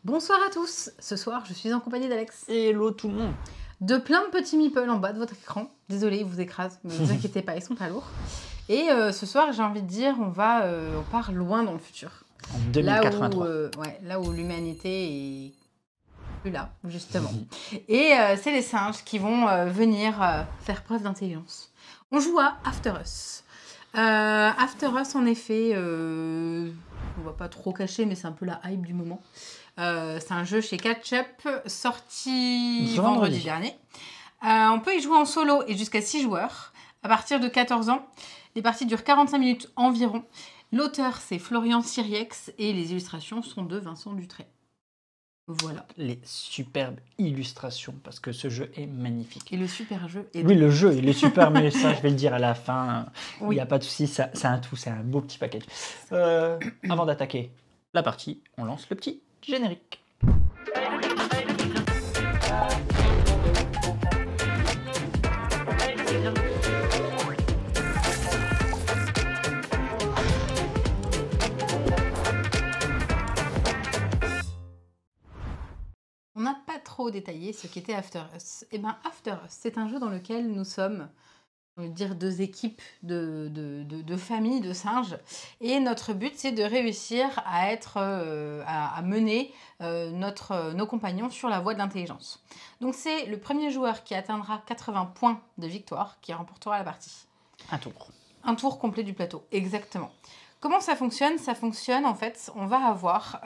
Bonsoir à tous. Ce soir, je suis en compagnie d'Alex. Hello tout le monde. De plein de petits meeples en bas de votre écran. Désolé, ils vous écrasent, mais ne vous inquiétez pas, ils sont pas lourds. Et ce soir, j'ai envie de dire, on part loin dans le futur. En 2083. Là où l'humanité est plus là, justement. Et c'est les singes qui vont venir faire preuve d'intelligence. On joue à After Us. After Us, en effet, on va pas trop cacher, mais c'est un peu la hype du moment. C'est un jeu chez Catch-Up, sorti vendredi dernier. On peut y jouer en solo et jusqu'à 6 joueurs, à partir de 14 ans. Les parties durent 45 minutes environ. L'auteur, c'est Florian Siriex et les illustrations sont de Vincent Dutré. Voilà. Les superbes illustrations, parce que ce jeu est magnifique. Et le super jeu est... Oui, le jeu, il est super, mais ça, je vais le dire à la fin. Oui. Il n'y a pas de souci, c'est un tout, c'est un beau petit package. Avant d'attaquer la partie, on lance le petit générique. On n'a pas trop détaillé ce qu'était After Us. Eh bien, After Us, c'est un jeu dans lequel nous sommes, on va dire, deux équipes de familles de singes. Et notre but, c'est de réussir à mener nos compagnons sur la voie de l'intelligence. Donc, c'est le premier joueur qui atteindra 80 points de victoire qui remportera la partie. Un tour. Un tour complet du plateau, exactement. Comment ça fonctionne? Ça fonctionne, en fait, on va avoir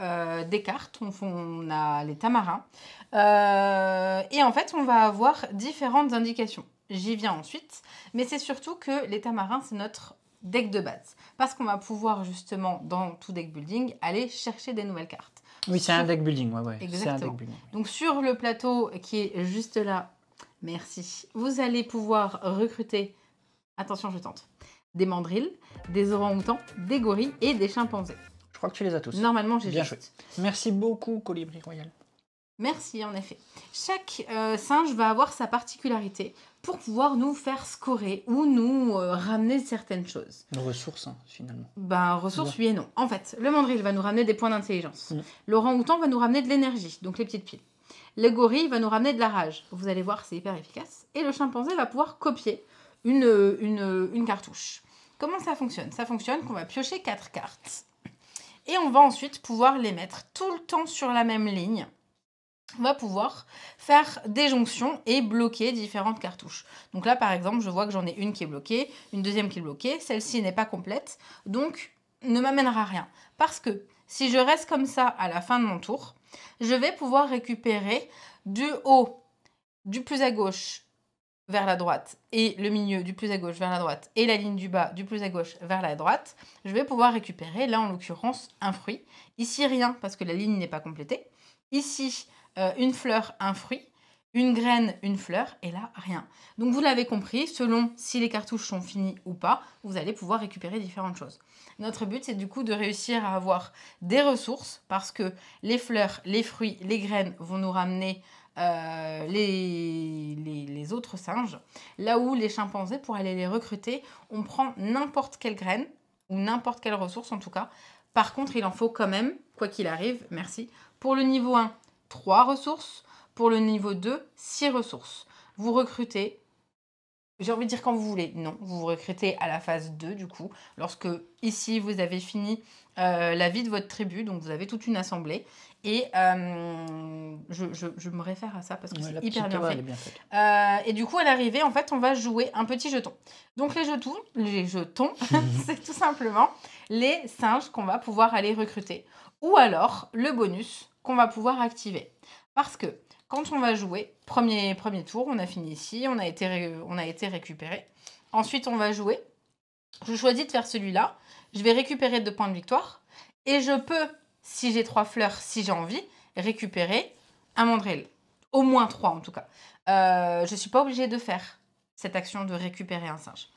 des cartes, on a les tamarins, et en fait, on va avoir différentes indications. J'y viens ensuite, mais c'est surtout que les tamarins, c'est notre deck de base, parce qu'on va pouvoir, justement, dans tout deck building, aller chercher des nouvelles cartes. Oui, c'est un deck building, ouais. Exactement. C'est un deck building. Donc, sur le plateau qui est juste là, merci, vous allez pouvoir recruter, attention, je tente, des mandrills, des orang-outans, des gorilles et des chimpanzés. Je crois que tu les as tous. Normalement, j'ai bien juste. joué. Merci beaucoup, Colibri Royal. Merci, en effet. Chaque singe va avoir sa particularité pour pouvoir nous faire scorer ou nous ramener certaines choses. Nos ressources, hein, finalement. Ben, ressources, oui et non. En fait, le mandrill va nous ramener des points d'intelligence. L'orang-outan va nous ramener de l'énergie, donc les petites piles. Le gorille va nous ramener de la rage. Vous allez voir, c'est hyper efficace. Et le chimpanzé va pouvoir copier une cartouche. Comment ça fonctionne? Ça fonctionne qu'on va piocher 4 cartes. Et on va ensuite pouvoir les mettre tout le temps sur la même ligne. On va pouvoir faire des jonctions et bloquer différentes cartouches. Donc là, par exemple, je vois que j'en ai une qui est bloquée, une deuxième qui est bloquée. Celle-ci n'est pas complète, donc ne m'amènera rien. Parce que si je reste comme ça à la fin de mon tour, je vais pouvoir récupérer du haut, du plus à gauche, vers la droite et le milieu du plus à gauche vers la droite et la ligne du bas du plus à gauche vers la droite, je vais pouvoir récupérer, là en l'occurrence, un fruit. Ici, rien parce que la ligne n'est pas complétée. Ici, une fleur, un fruit. Une graine, une fleur, et là, rien. Donc vous l'avez compris, selon si les cartouches sont finies ou pas, vous allez pouvoir récupérer différentes choses. Notre but, c'est du coup de réussir à avoir des ressources, parce que les fleurs, les fruits, les graines vont nous ramener les autres singes. Là où les chimpanzés, pour aller les recruter, on prend n'importe quelle graine, ou n'importe quelle ressource en tout cas. Par contre, il en faut quand même, quoi qu'il arrive, merci. Pour le niveau 1, 3 ressources. Pour le niveau 2, 6 ressources. Vous recrutez, j'ai envie de dire quand vous voulez. Non, vous recrutez à la phase 2 du coup. Lorsque ici, vous avez fini la vie de votre tribu, donc vous avez toute une assemblée. Et je me réfère à ça parce que c'est hyper bien fait. Bien fait. Et du coup, à l'arrivée, en fait, on va jouer un petit jeton. Donc les jetons, c'est tout simplement les singes qu'on va pouvoir aller recruter. Ou alors le bonus qu'on va pouvoir activer. Parce que quand on va jouer, premier tour, on a fini ici, on a été récupéré. Ensuite, on va jouer. Je choisis de faire celui-là. Je vais récupérer 2 points de victoire. Et je peux, si j'ai 3 fleurs, si j'ai envie, récupérer un mandrill. Au moins 3 en tout cas. Je ne suis pas obligée de faire cette action de récupérer un singe.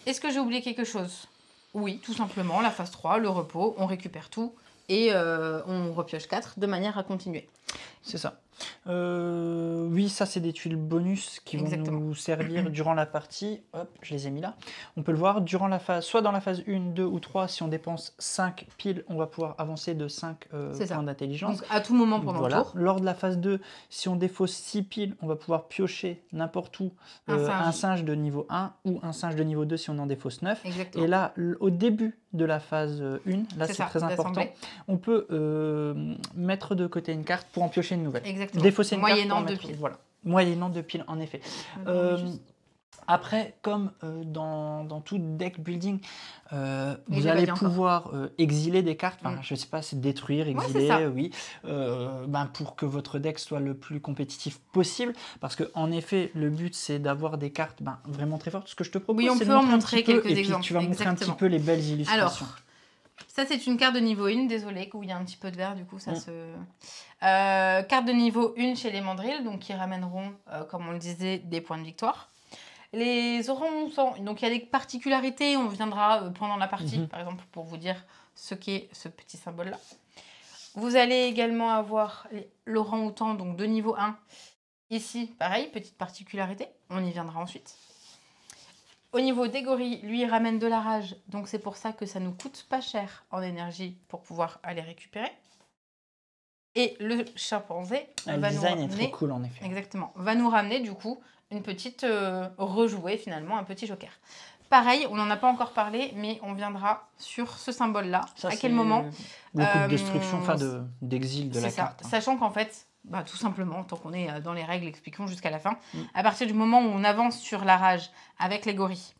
Est-ce que j'ai oublié quelque chose? Oui, tout simplement, la phase 3, le repos, on récupère tout. Et on repioche 4 de manière à continuer. C'est ça. Oui, ça c'est des tuiles bonus qui vont Exactement. nous servir durant la partie. Hop, je les ai mis là. On peut le voir durant la phase, soit dans la phase 1, 2 ou 3, si on dépense 5 piles, on va pouvoir avancer de 5 C'est ça. points d'intelligence. Donc à tout moment pendant le Voilà. tour, Lors de la phase 2, si on défausse 6 piles, on va pouvoir piocher n'importe où un singe de niveau 1 ou un singe de niveau 2 si on en défausse 9. exactement. Et là, au début de la phase 1, là C'est c'est ça, très important, d'assembler. on peut mettre de côté une carte pour en piocher une nouvelle. Exactement. Défausser une carte Moyennant pour en 2 mettre- piles. Voilà. Moyennant 2 piles, en effet. Après, comme dans tout deck building, vous l'ai pas allez dit encore. pouvoir exiler des cartes, enfin, je sais pas, c'est détruire, c'est exiler, ça. oui, pour que votre deck soit le plus compétitif possible. Parce que en effet, le but c'est d'avoir des cartes vraiment très fortes. Ce que je te propose, Oui, on c'est de peut en montrer un montrer petit peu, quelques et puis exemples. tu vas montrer un petit Exactement. peu les belles illustrations. Alors, ça c'est une carte de niveau 1, désolé, où il y a un petit peu de vert, du coup ça se... carte de niveau 1 chez les mandrills, donc qui ramèneront, comme on le disait, des points de victoire. Les orang-outans, donc il y a des particularités, on viendra pendant la partie, par exemple, pour vous dire ce qu'est ce petit symbole-là. Vous allez également avoir l'orang-outan, donc de niveau 1. Ici, pareil, petite particularité, on y viendra ensuite. Au niveau des gorilles, lui, il ramène de la rage, donc c'est pour ça que ça nous coûte pas cher en énergie pour pouvoir aller récupérer. Et le chimpanzé Le va nous design est ramener... très cool en effet. Exactement, va nous ramener du coup une petite rejouée finalement, un petit joker. Pareil, on n'en a pas encore parlé, mais on viendra sur ce symbole-là. Ça, À quel moment le coup de destruction, enfin d'exil de la C'est ça, carte. sachant qu'en fait, tout simplement, tant qu'on est dans les règles, expliquons jusqu'à la fin, à partir du moment où on avance sur la rage avec les gorilles,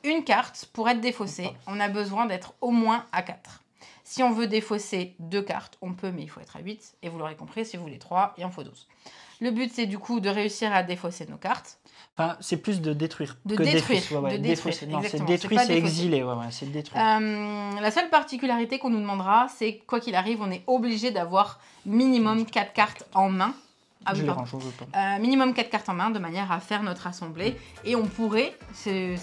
une carte, pour être défaussée, on a besoin d'être au moins à 4. Si on veut défausser 2 cartes, on peut, mais il faut être à 8. Et vous l'aurez compris, si vous voulez 3, il en faut 12. Le but, c'est du coup de réussir à défausser nos cartes. Enfin, c'est plus de détruire De que détruire. défausser. Ouais, De détruire, défausser. Non, c'est exactement, détruire, c'est pas c'est défausser. exiler. Ouais, c'est détruire. La seule particularité qu'on nous demandera, c'est quoi qu'il arrive, on est obligé d'avoir minimum 4 cartes en main. Je les range, je veux pas. Minimum 4 cartes en main, de manière à faire notre assemblée. Et on pourrait, c'est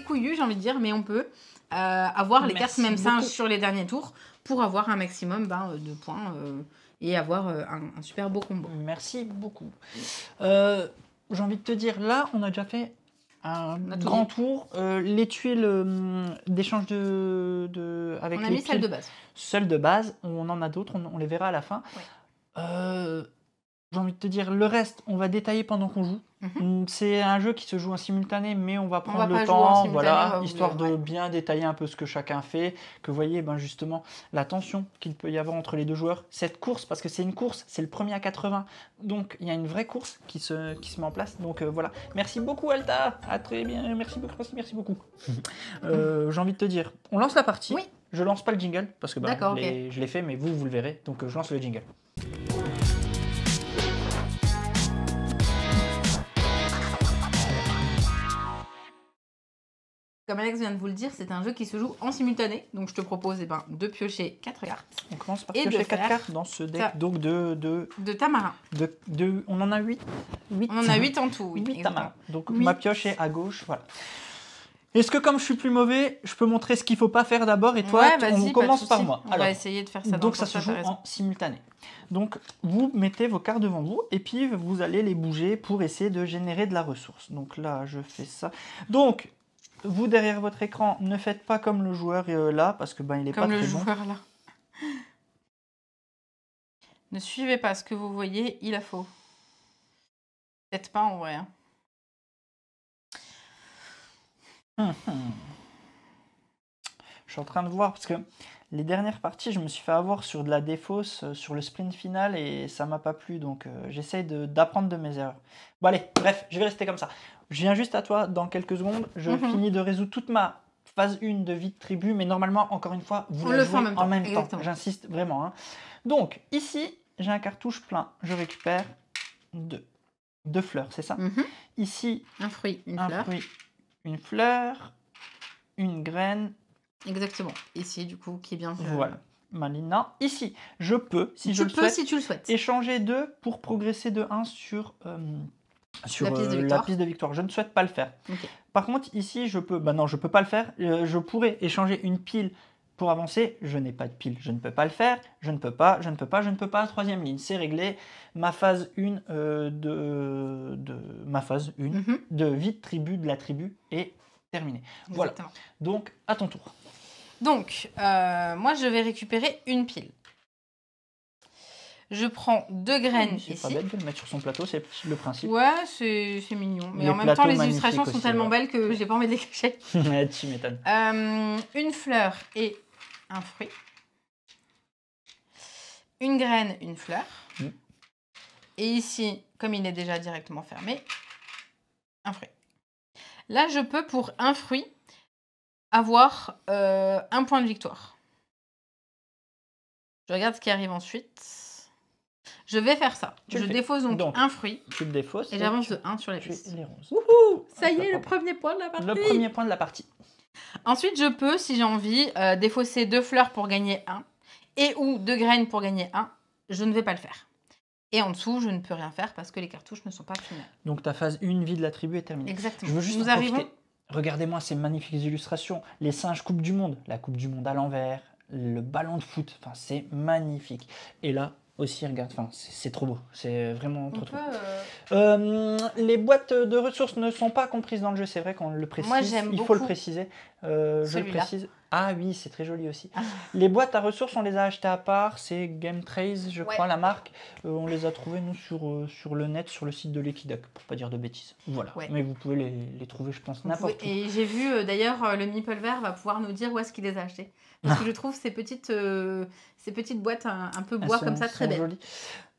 couillu j'ai envie de dire, mais on peut avoir les cartes même singes sur les derniers tours pour avoir un maximum de points et avoir un super beau combo. Merci beaucoup. J'ai envie de te dire, là, on a déjà fait un grand tour. Les tuiles d'échange avec on a les mis celle de base. Celles de base, on en a d'autres, on les verra à la fin. Ouais. J'ai envie de te dire, le reste, on va détailler pendant qu'on joue. C'est un jeu qui se joue en simultané, mais on va prendre le temps, voilà, histoire de bien détailler un peu ce que chacun fait, que vous voyez justement la tension qu'il peut y avoir entre les deux joueurs. Cette course, parce que c'est une course, c'est le premier à 80, donc il y a une vraie course qui se met en place. Donc voilà, merci beaucoup Alta, à très bien, merci beaucoup. J'ai envie de te dire, on lance la partie. Oui. Je lance pas le jingle, parce que D'accord, je l'ai fait, mais vous le verrez, donc je lance le jingle. Comme Alex vient de vous le dire, c'est un jeu qui se joue en simultané. Donc je te propose de piocher 4 cartes. On commence par piocher 4 cartes dans ce deck. Donc de tamarin. On en a 8. On en a 8 en tout, oui. 8 tamarins. Donc ma pioche est à gauche, voilà. Est-ce que comme je suis plus mauvais, je peux montrer ce qu'il ne faut pas faire d'abord et toi, on commence par moi. On va essayer de faire ça. Donc ça se joue en simultané. Donc vous mettez vos cartes devant vous et puis vous allez les bouger pour essayer de générer de la ressource. Donc là, je fais ça. Donc vous, derrière votre écran, ne faites pas comme le joueur là, parce que il est pas très bon. Comme le joueur là. Ne suivez pas ce que vous voyez, il a faux. Peut-être pas en vrai. Je suis en train de voir, parce que les dernières parties, je me suis fait avoir sur de la défausse, sur le sprint final, et ça m'a pas plu, donc j'essaye d'apprendre de mes erreurs. Bon allez, bref, je vais rester comme ça. Je viens juste à toi dans quelques secondes, je finis de résoudre toute ma phase 1 de vie de tribu, mais normalement, encore une fois, vous la jouez en même temps. J'insiste vraiment. Donc, ici, j'ai un cartouche plein, je récupère 2 fleurs, c'est ça. Ici, un fruit, une fleur, une graine. Exactement. Ici, du coup, qui est bien. Voilà. Malina. Ici, je peux, si tu le souhaites, échanger 2 pour progresser de 1 sur la piste de victoire. Je ne souhaite pas le faire. Par contre, ici, je peux... non, je ne peux pas le faire. Je pourrais échanger une pile Pour avancer, je n'ai pas de pile, je ne peux pas le faire, je ne peux pas. Troisième ligne, c'est réglé. Ma phase 1 ma phase 1 de vie de tribu, de la tribu est terminée. Voilà. Exactement. Donc, à ton tour. Donc, moi, je vais récupérer une pile. Je prends 2 graines ici. C'est pas bête de le mettre sur son plateau, c'est le principe. Ouais, c'est mignon. Mais Les en même temps, les plateaux illustrations sont magnifiques tellement aussi, belles que j'ai pas envie de les cacher. Tu m'étonnes. Une fleur et un fruit. Une graine, une fleur. Et ici, comme il est déjà directement fermé, un fruit. Là, je peux, pour un fruit, avoir un point de victoire. Je regarde ce qui arrive ensuite. Je vais faire ça. Je défausse donc un fruit. Tu le défausses. Et j'avance de 1 sur les pistes. Les roses. Wouhou! Ça y est, le premier point de la partie. Le premier point de la partie. Ensuite, je peux, si j'ai envie, défausser 2 fleurs pour gagner 1 et ou 2 graines pour gagner 1. Je ne vais pas le faire. Et en dessous, je ne peux rien faire parce que les cartouches ne sont pas finales. Donc ta phase 1 vie de la tribu est terminée. Exactement. Je veux juste Nous arrivons. Regardez-moi ces magnifiques illustrations. Les singes Coupe du Monde, la Coupe du Monde à l'envers, le ballon de foot. Enfin, c'est magnifique. Et là aussi, regarde, enfin, c'est trop beau. C'est vraiment trop. Les boîtes de ressources ne sont pas comprises dans le jeu. C'est vrai qu'on le précise. Moi, j'aime beaucoup. Il faut le préciser. Je le précise. Ah oui, c'est très joli aussi. Les boîtes à ressources, on les a achetées à part. C'est Game Trace, je crois, la marque. On les a trouvées, nous, sur le net, sur le site de l'Equidac, pour pas dire de bêtises. Voilà. Ouais. Mais vous pouvez les trouver, je pense, n'importe où. Et j'ai vu, d'ailleurs, le Meeple Vert va pouvoir nous dire où est-ce qu'il les a achetés. Parce que je trouve ces petites boîtes un peu bois comme ça très belles. Jolies.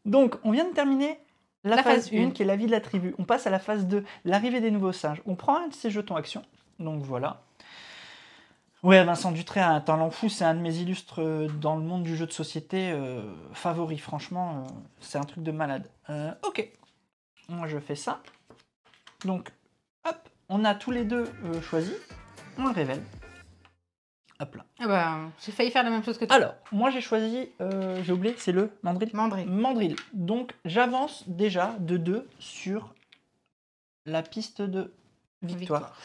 Donc, on vient de terminer la phase 1, qui est la vie de la tribu. On passe à la phase 2, l'arrivée des nouveaux singes. On prend un de ces jetons action. Donc, voilà. Ouais, Vincent Dutré a un talent fou. C'est un de mes illustres dans le monde du jeu de société favoris. Franchement, c'est un truc de malade. Ok. Moi, je fais ça. Donc, hop. On a tous les deux choisi. On le révèle. Hop là. Ah bah, j'ai failli faire la même chose que toi. Alors, moi j'ai choisi, j'ai oublié, c'est le mandrill. Mandrill. Donc, j'avance déjà de 2 sur la piste de victoire.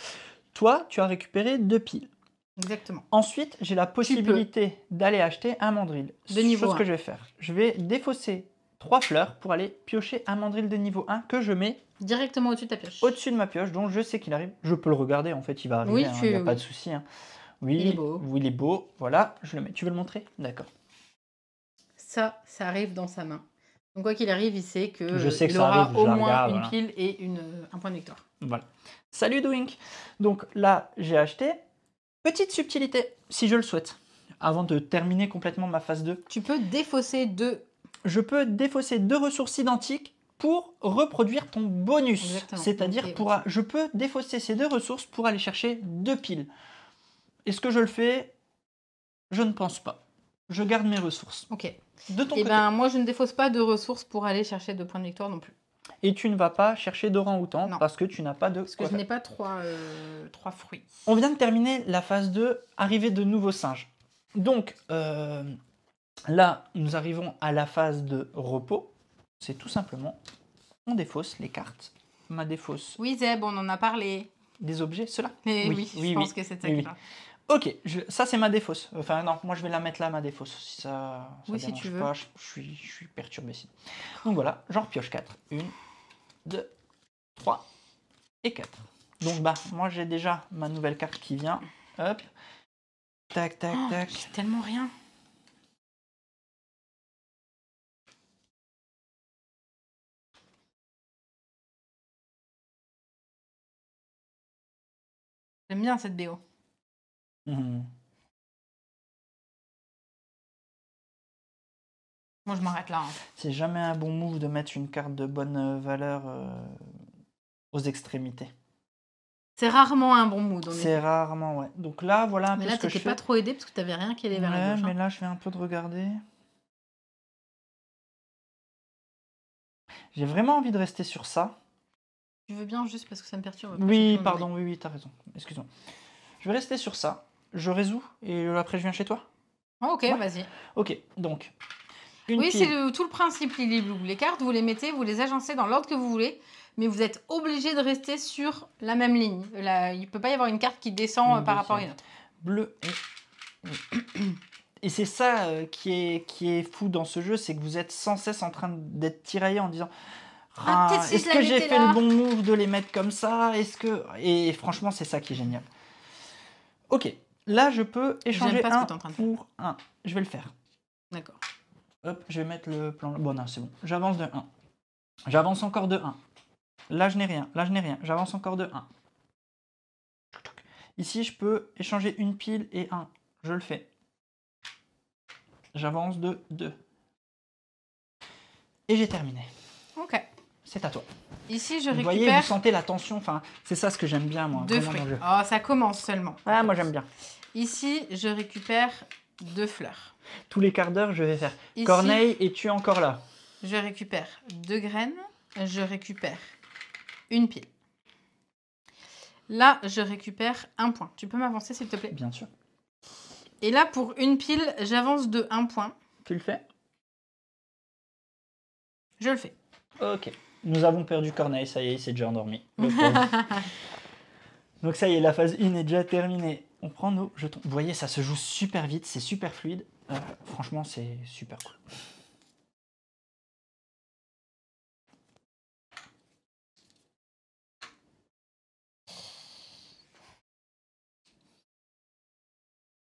Toi, tu as récupéré 2 piles. Exactement. Ensuite, j'ai la possibilité d'aller acheter un mandrill. De niveau 1. Ce que je vais faire, je vais défausser 3 fleurs pour aller piocher un mandrill de niveau 1 que je mets directement au-dessus de ta pioche. Au-dessus de ma pioche, donc je sais qu'il arrive. Je peux le regarder, en fait, il va arriver, oui, il n'y a pas de souci. Oui, il est beau. Oui, il est beau. Voilà, je le mets. Tu veux le montrer? D'accord. Ça arrive dans sa main. Donc quoi qu'il arrive, il sait que je sais que il ça aura arrive, au moins une pile et un point de victoire. Voilà. Salut Doink. Donc là, j'ai acheté. Petite subtilité, si je le souhaite, avant de terminer complètement ma phase 2. Tu peux défausser 2. Je peux défausser 2 ressources identiques pour reproduire ton bonus. C'est-à-dire, je peux défausser ces 2 ressources pour aller chercher 2 piles. Est-ce que je le fais? Je ne pense pas. Je garde mes ressources. Ok. De ton côté. Ben, moi, je ne défausse pas de ressources pour aller chercher 2 points de victoire non plus. Et tu ne vas pas chercher d'orang-outan parce que tu n'as pas de... Parce que je n'ai pas 3 fruits. On vient de terminer la phase 2, arrivée de nouveaux singes. Donc, là, nous arrivons à la phase de repos. C'est tout simplement, on défausse les cartes. Ma défausse. Oui, Zeb, on en a parlé. Des objets, ceux-là? Oui, je pense que c'est ça. Ok, ça c'est ma défausse. Enfin non, moi je vais la mettre là, ma défausse. Si ça si tu veux. Pas, je suis perturbé sinon. Donc voilà, j'en repioche 4. 1, 2, 3 et 4. Donc bah, moi j'ai déjà ma nouvelle carte qui vient. Hop. Tac, tac, tac. J'ai tellement rien. J'aime bien cette BO. Moi, je m'arrête là. C'est jamais un bon move de mettre une carte de bonne valeur aux extrémités. C'est rarement un bon move. C'est rarement, ouais. Donc là, voilà un peu ce que je fais. Mais là, t'étais pas trop aidé parce que t'avais rien qui allait vers la gauche. Mais là, je vais un peu de regarder. J'ai vraiment envie de rester sur ça. Tu veux bien juste parce que ça me perturbe. Oui, pardon, oui, t'as raison. Excuse-moi. Je vais rester sur ça. Je résous et après je viens chez toi. Oh, ok, ouais. Vas-y. Ok, donc. Oui, c'est tout le principe Lily Blue. Les cartes, vous les mettez, vous les agencez dans l'ordre que vous voulez, mais vous êtes obligé de rester sur la même ligne. Il ne peut pas y avoir une carte qui descend par rapport à une autre. Bleu et Et c'est ça qui est fou dans ce jeu, c'est que vous êtes sans cesse en train d'être tiraillé en disant peut-être si est-ce je la que j'ai mettais fait là. le bon move de les mettre comme ça? Est-ce que... Et franchement, c'est ça qui est génial. Ok, là je peux échanger pas ce que un t'es en train de faire. pour un. Je vais le faire. D'accord. Hop, je vais mettre le plan. Bon, non, c'est bon. J'avance de 1. J'avance encore de 1. Là, je n'ai rien. Là, je n'ai rien. J'avance encore de 1. Ici, je peux échanger une pile et 1. Je le fais. J'avance de 2. Et j'ai terminé. Ok. C'est à toi. Ici, je Vous récupère voyez, vous sentez la tension. Enfin, c'est ça ce que j'aime bien, moi. 2 vraiment, fruits. dans le jeu. Oh, ça commence seulement. Ah, moi, j'aime bien. Ici, je récupère 2 fleurs. Tous les quarts d'heure, je vais faire. Ici, Corneille, es-tu encore là? je récupère 2 graines. Je récupère une pile. Là, je récupère 1 point. Tu peux m'avancer, s'il te plaît? Bien sûr. Et là, pour une pile, j'avance de 1 point. Tu le fais? Je le fais. Ok. Nous avons perdu Corneille, ça y est, il s'est déjà endormi. Le pauvre. Donc ça y est, la phase 1 est déjà terminée. On prend nos jetons. Vous voyez, ça se joue super vite, c'est super fluide. Franchement, c'est super cool.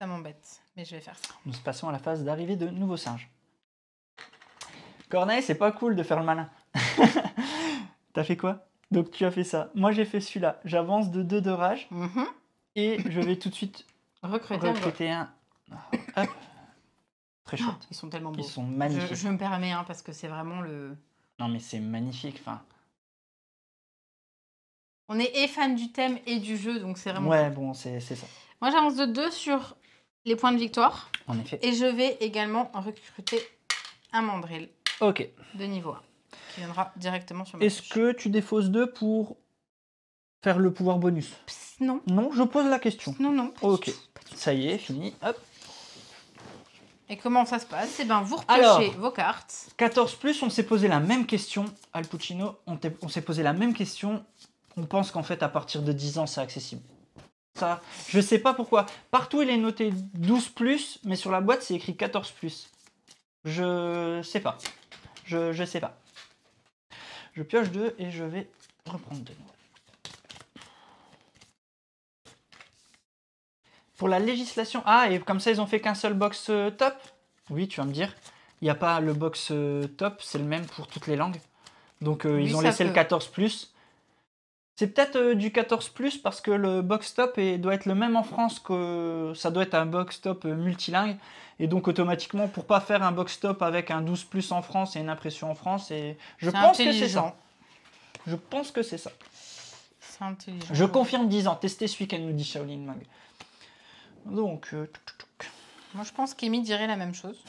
Ça m'embête, mais je vais faire ça. Nous passons à la phase d'arrivée de nouveaux singes. Corneille, c'est pas cool de faire le malin. T'as fait quoi? Donc tu as fait ça. Moi, j'ai fait celui-là. J'avance de 2 de rage. Et je vais tout de suite recruter un. Hop. Très chouette. Ils sont tellement beaux. Ils sont magnifiques. Je me permets, hein, parce que c'est vraiment le... Non, mais c'est magnifique. Enfin... On est et fan du thème et du jeu, donc c'est vraiment... Ouais, bon, c'est ça. Moi, j'avance de 2 sur les points de victoire. En effet. Et je vais également recruter un mandrill Ok. de niveau 1, qui viendra directement sur ma Est-ce touche. que tu défausses 2 pour faire le pouvoir bonus? Psst, non. Non, je pose la question. Non, non. Ok. Ça y est, fini. Hop. Et comment ça se passe? Eh bien, vous repêchez vos cartes. 14+, on s'est posé la même question, Al Puccino. On s'est posé la même question. On pense qu'en fait, à partir de 10 ans, c'est accessible. Ça, je sais pas pourquoi. Partout, il est noté 12+, mais sur la boîte, c'est écrit 14+. Je sais pas. Je sais pas. Je pioche 2 et je vais reprendre 2. Pour la législation... Ah, et comme ça, ils ont fait qu'un seul box top? Oui, tu vas me dire. Il n'y a pas le box top, c'est le même pour toutes les langues. Donc, oui, ils ont laissé le 14+. C'est peut-être du 14+, parce que le box top doit être le même en France que... Ça doit être un box top multilingue. Et donc, automatiquement, pour pas faire un box top avec un 12+ en France et une impression en France, et je pense que c'est ça. Je pense que c'est ça. C'est intelligent. Je confirme 10 ans. Testez ce week-end, nous dit Shaolin Mag. Donc, moi, je pense qu'Amy dirait la même chose.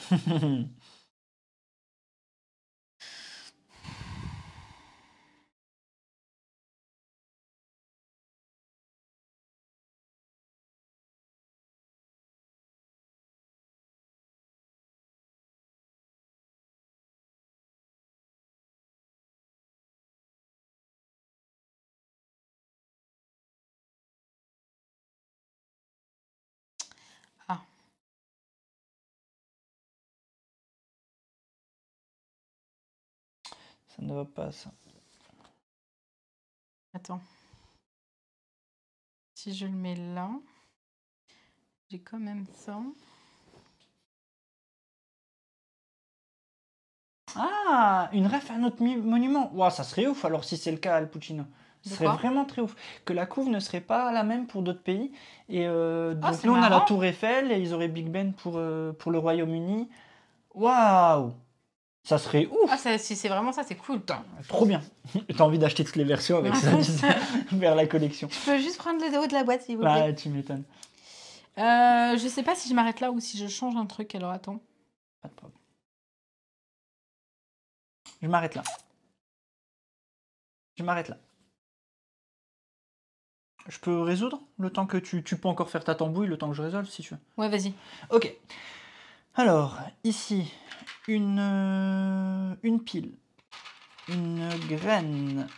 Ah. Ça ne va pas, ça. Attends. Si je le mets là, j'ai quand même ça. Ah, une ref à un autre monument. Wow, ça serait ouf alors si c'est le cas, Al Puccino. Ce serait vraiment très ouf. Que la couve ne serait pas la même pour d'autres pays. Et donc nous, on a la Tour Eiffel et ils auraient Big Ben pour le Royaume-Uni. Waouh! Ça serait ouf! Ah, si c'est vraiment ça, c'est cool. Putain, trop bien! T'as envie d'acheter toutes les versions avec ça vers la collection. Je peux juste prendre le haut de la boîte, s'il vous plaît. Ah, tu m'étonnes. Je sais pas si je m'arrête là ou si je change un truc, alors attends. Pas de problème. Je m'arrête là. Je m'arrête là. Je peux résoudre le temps que tu peux encore faire ta tambouille, le temps que je résolve si tu veux. Ouais, vas-y. Ok. Alors, ici, une pile, une graine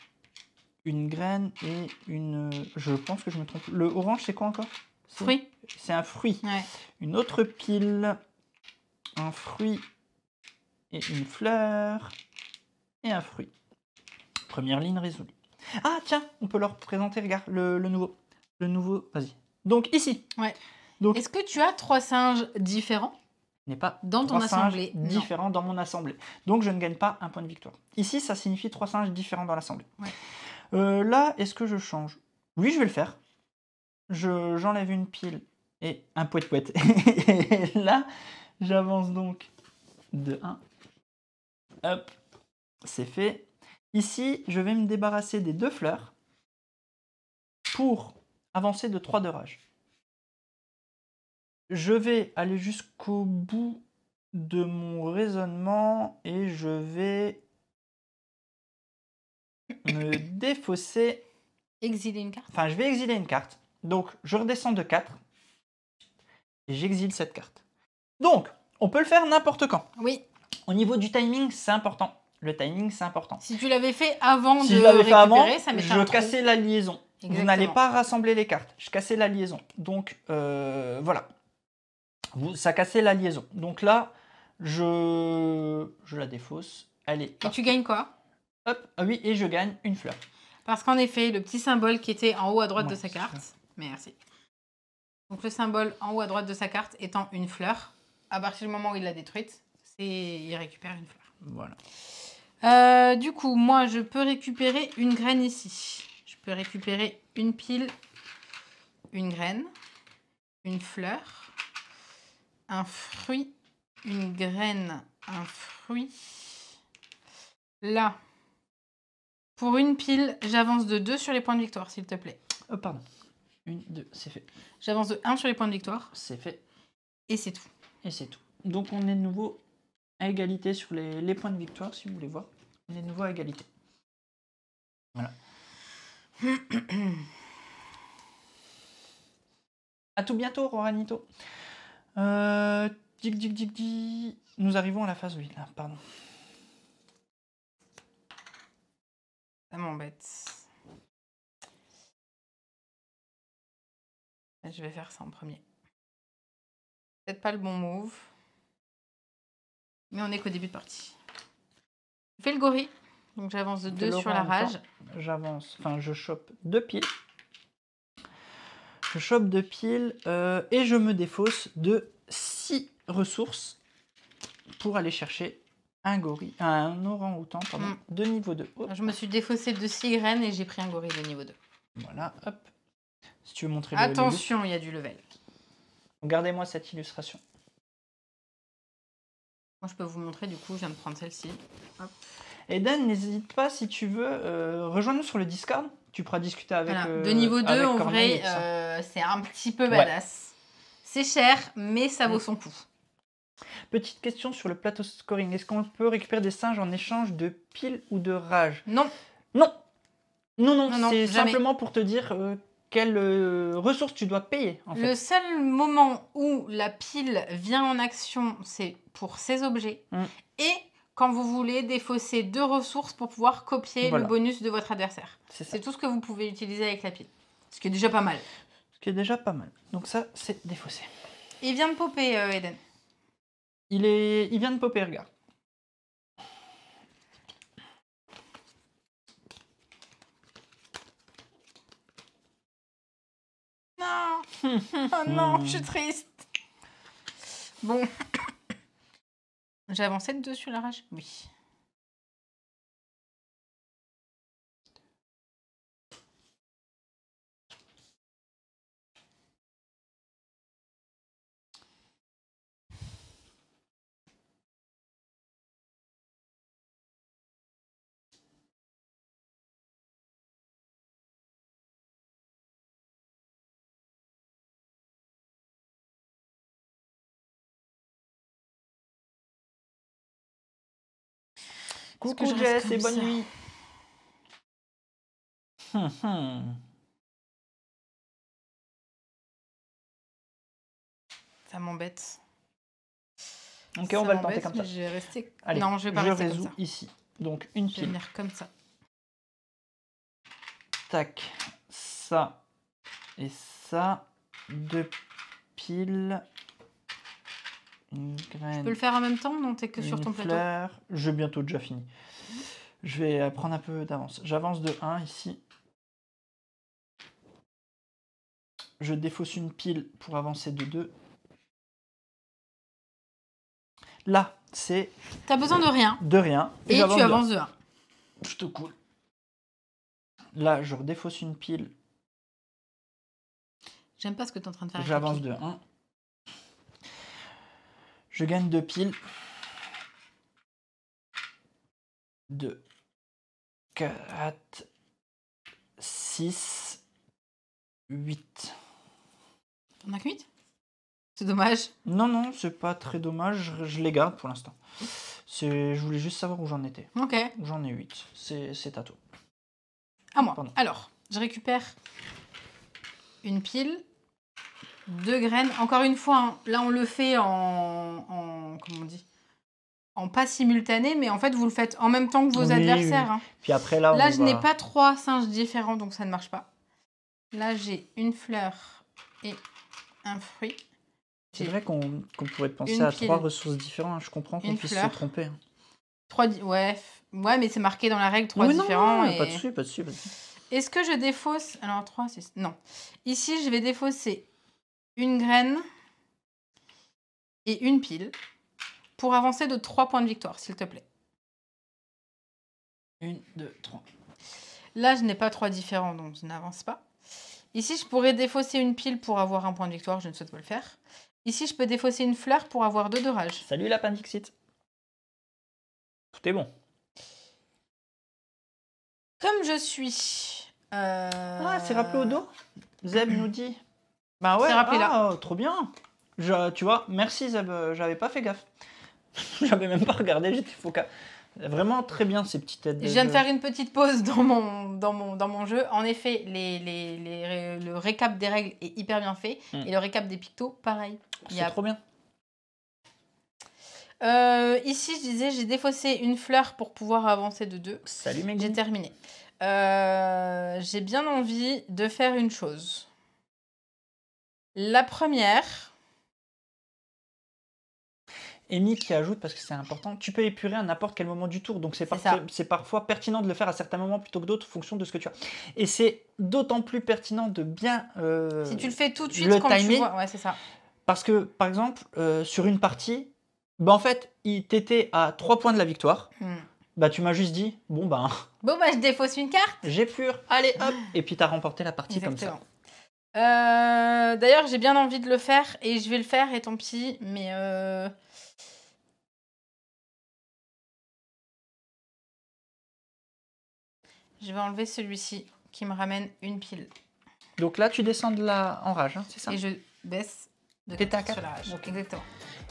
et une... Je pense que je me trompe. Le orange, c'est quoi encore? Fruit. C'est un fruit. Ouais. Une autre pile, un fruit et une fleur et un fruit. Première ligne résolue. Ah tiens, on peut leur présenter, regarde, le nouveau. Le nouveau, vas-y. Donc ici. Ouais. Donc, Est-ce que tu as 3 singes différents n'est pas dans ton 3 singes assemblée? Non. différents dans mon assemblée. Donc je ne gagne pas un point de victoire. Ici, ça signifie 3 singes différents dans l'assemblée. Ouais. Là, est-ce que je change? Oui, je vais le faire. J'enlève une pile et un pouet-pouet. Et là, j'avance donc de 1. Hop, c'est fait. Ici, je vais me débarrasser des 2 fleurs pour avancer de 3 de rage. Je vais aller jusqu'au bout de mon raisonnement et je vais me défausser. Exiler une carte. Enfin, je vais exiler une carte. Donc, je redescends de 4 et j'exile cette carte. Donc, on peut le faire n'importe quand. Oui. Au niveau du timing, c'est important. Le timing, c'est important. Si tu l'avais fait avant Si de je l'avais fait avant, récupérer, ça mettait je un trou. cassais la liaison. Exactement. Vous n'allez pas rassembler les cartes. Je cassais la liaison. Donc, voilà. Ça cassait la liaison. Donc là, je la défausse. Allez. Et tu gagnes quoi? Hop. Ah oui, et je gagne une fleur. Parce qu'en effet, le petit symbole qui était en haut à droite Ouais, de sa c'est carte. ça. Merci. Donc le symbole en haut à droite de sa carte étant une fleur. À partir du moment où il l'a détruite, il récupère une fleur. Voilà. Du coup, moi, je peux récupérer une graine ici. Je peux récupérer une pile, une graine, une fleur, un fruit, une graine, un fruit. Là, pour une pile, j'avance de 2 sur les points de victoire, s'il te plaît. Oh, pardon. 1, 2, c'est fait. J'avance de 1 sur les points de victoire. C'est fait. Et c'est tout. Et c'est tout. Donc on est de nouveau à égalité sur les points de victoire, si vous voulez voir. On est de nouveau à égalité. Voilà. À tout bientôt, Roranito. Nous arrivons à la phase 8, là, pardon. Ça m'embête. Je vais faire ça en premier. Peut-être pas le bon move. Mais on est qu'au début de partie. Je fais le gorille. Donc j'avance de 2 sur la rage. J'avance, enfin je chope 2 piles. Je chope 2 piles et je me défausse de 6 ressources pour aller chercher un gorille, un orang-outan de niveau 2. Oh. Je me suis défaussée de 6 graines et j'ai pris un gorille de niveau 2. Voilà, hop. Si tu veux montrer attention, il y a du level. Regardez-moi cette illustration. Moi, je peux vous montrer, du coup, je viens de prendre celle-ci. Eden, n'hésite pas, si tu veux, rejoins-nous sur le Discord. Tu pourras discuter avec... Voilà. De niveau 2, en vrai, c'est un petit peu badass. Ouais. C'est cher, mais ça vaut son coup. Petite question sur le plateau scoring. Est-ce qu'on peut récupérer des singes en échange de piles ou de rage? Non. Non. Non, c'est jamais. simplement pour te dire quelles ressources tu dois payer. En fait. Le seul moment où la pile vient en action, c'est pour ces objets. Et quand vous voulez défausser 2 ressources pour pouvoir copier le bonus de votre adversaire. C'est tout ce que vous pouvez utiliser avec la pile. Ce qui est déjà pas mal. Donc ça, c'est défaussé. Il vient de popper, Eden. Il vient de popper, regarde. Non. Oh non, je suis triste. Bon. J'ai avancé de 2 sur la rage? Oui. Coucou Jess et bonne nuit. Ça m'embête. Ok, on va le tenter comme ça. Je vais rester... Allez, non, je vais pas rester résous comme ça. Ici. Donc une pile. Je vais venir comme ça. Tac. Ça et ça. 2 piles. Une Tu graine. peux le faire en même temps? Non, t'es que sur une ton plateau. fleur. J'ai bientôt déjà fini. Je vais prendre un peu d'avance. J'avance de 1 ici. Je défausse une pile pour avancer de 2. Là, c'est T'as besoin de rien. de rien. Et tu j'avance de avances de 1. Plutôt cool. Là, je redéfausse une pile. J'aime pas ce que t'es en train de faire avec J'avance les piles. de 1. Je gagne 2 piles. 2, 4, 6, 8. T'en as que 8? C'est dommage. Non, non, c'est pas très dommage. Je les garde pour l'instant. Je voulais juste savoir où j'en étais. Ok. J'en ai 8. C'est à toi. À moi. Pardon. Alors, je récupère une pile, 2 graines. Encore une fois, hein, là on le fait en comment on dit, en pas simultané, mais en fait vous le faites en même temps que vos Oui, adversaires. oui. Hein. Puis après, là, Là, on je va... n'ai pas 3 singes différents, donc ça ne marche pas. Là, j'ai une fleur et un fruit. C'est vrai qu'on pourrait penser une à pile, 3 ressources différentes. Je comprends qu'on une puisse se fleur. tromper. Hein. 3 ouais, mais c'est marqué dans la règle 3 Oui, non, différents. non, Et... pas de dessus, pas de dessus. Est-ce que je défausse... Alors 3, c'est... Non. Ici, je vais défausser une graine et une pile pour avancer de 3 points de victoire, s'il te plaît. 1, 2, 3. Là, je n'ai pas 3 différents, donc je n'avance pas. Ici, je pourrais défausser une pile pour avoir un point de victoire, je ne souhaite pas le faire. Ici, je peux défausser une fleur pour avoir 2 de rage. Salut l'appendixite. Tout est bon. Comme je suis... Ah, c'est rappelé au dos. Zeb nous dit. Bah ouais, C'est rappelé là. Trop bien. Tu vois, merci Zeb, j'avais pas fait gaffe. J'avais même pas regardé, j'étais focus. Vraiment très bien ces petites têtes. Je viens de faire une petite pause dans mon jeu. En effet, le récap des règles est hyper bien fait. Et le récap des pictos, pareil. C'est trop bien. Ici, je disais, j'ai défaussé une fleur pour pouvoir avancer de 2. Salut Megou. J'ai terminé. J'ai bien envie de faire une chose. La première... Amy qui ajoute, parce que c'est important, tu peux épurer à n'importe quel moment du tour. Donc c'est parfois pertinent de le faire à certains moments plutôt que d'autres, en fonction de ce que tu as. Et c'est d'autant plus pertinent de bien... si tu le fais tout de suite, le quand timer, tu vois... Ouais, c'est ça. Parce que, par exemple, sur une partie, bah en fait, t'étais à 3 points de la victoire. Bah tu m'as juste dit, bon bah je défausse une carte. J'épure, allez hop. Et puis t'as remporté la partie. Exactement. Comme ça. D'ailleurs, j'ai bien envie de le faire et je vais le faire et tant pis, mais... Je vais enlever celui-ci qui me ramène une pile. Donc là, tu descends de la en rage, hein, c'est ça? Et je baisse de sur la rage. Okay. Exactement.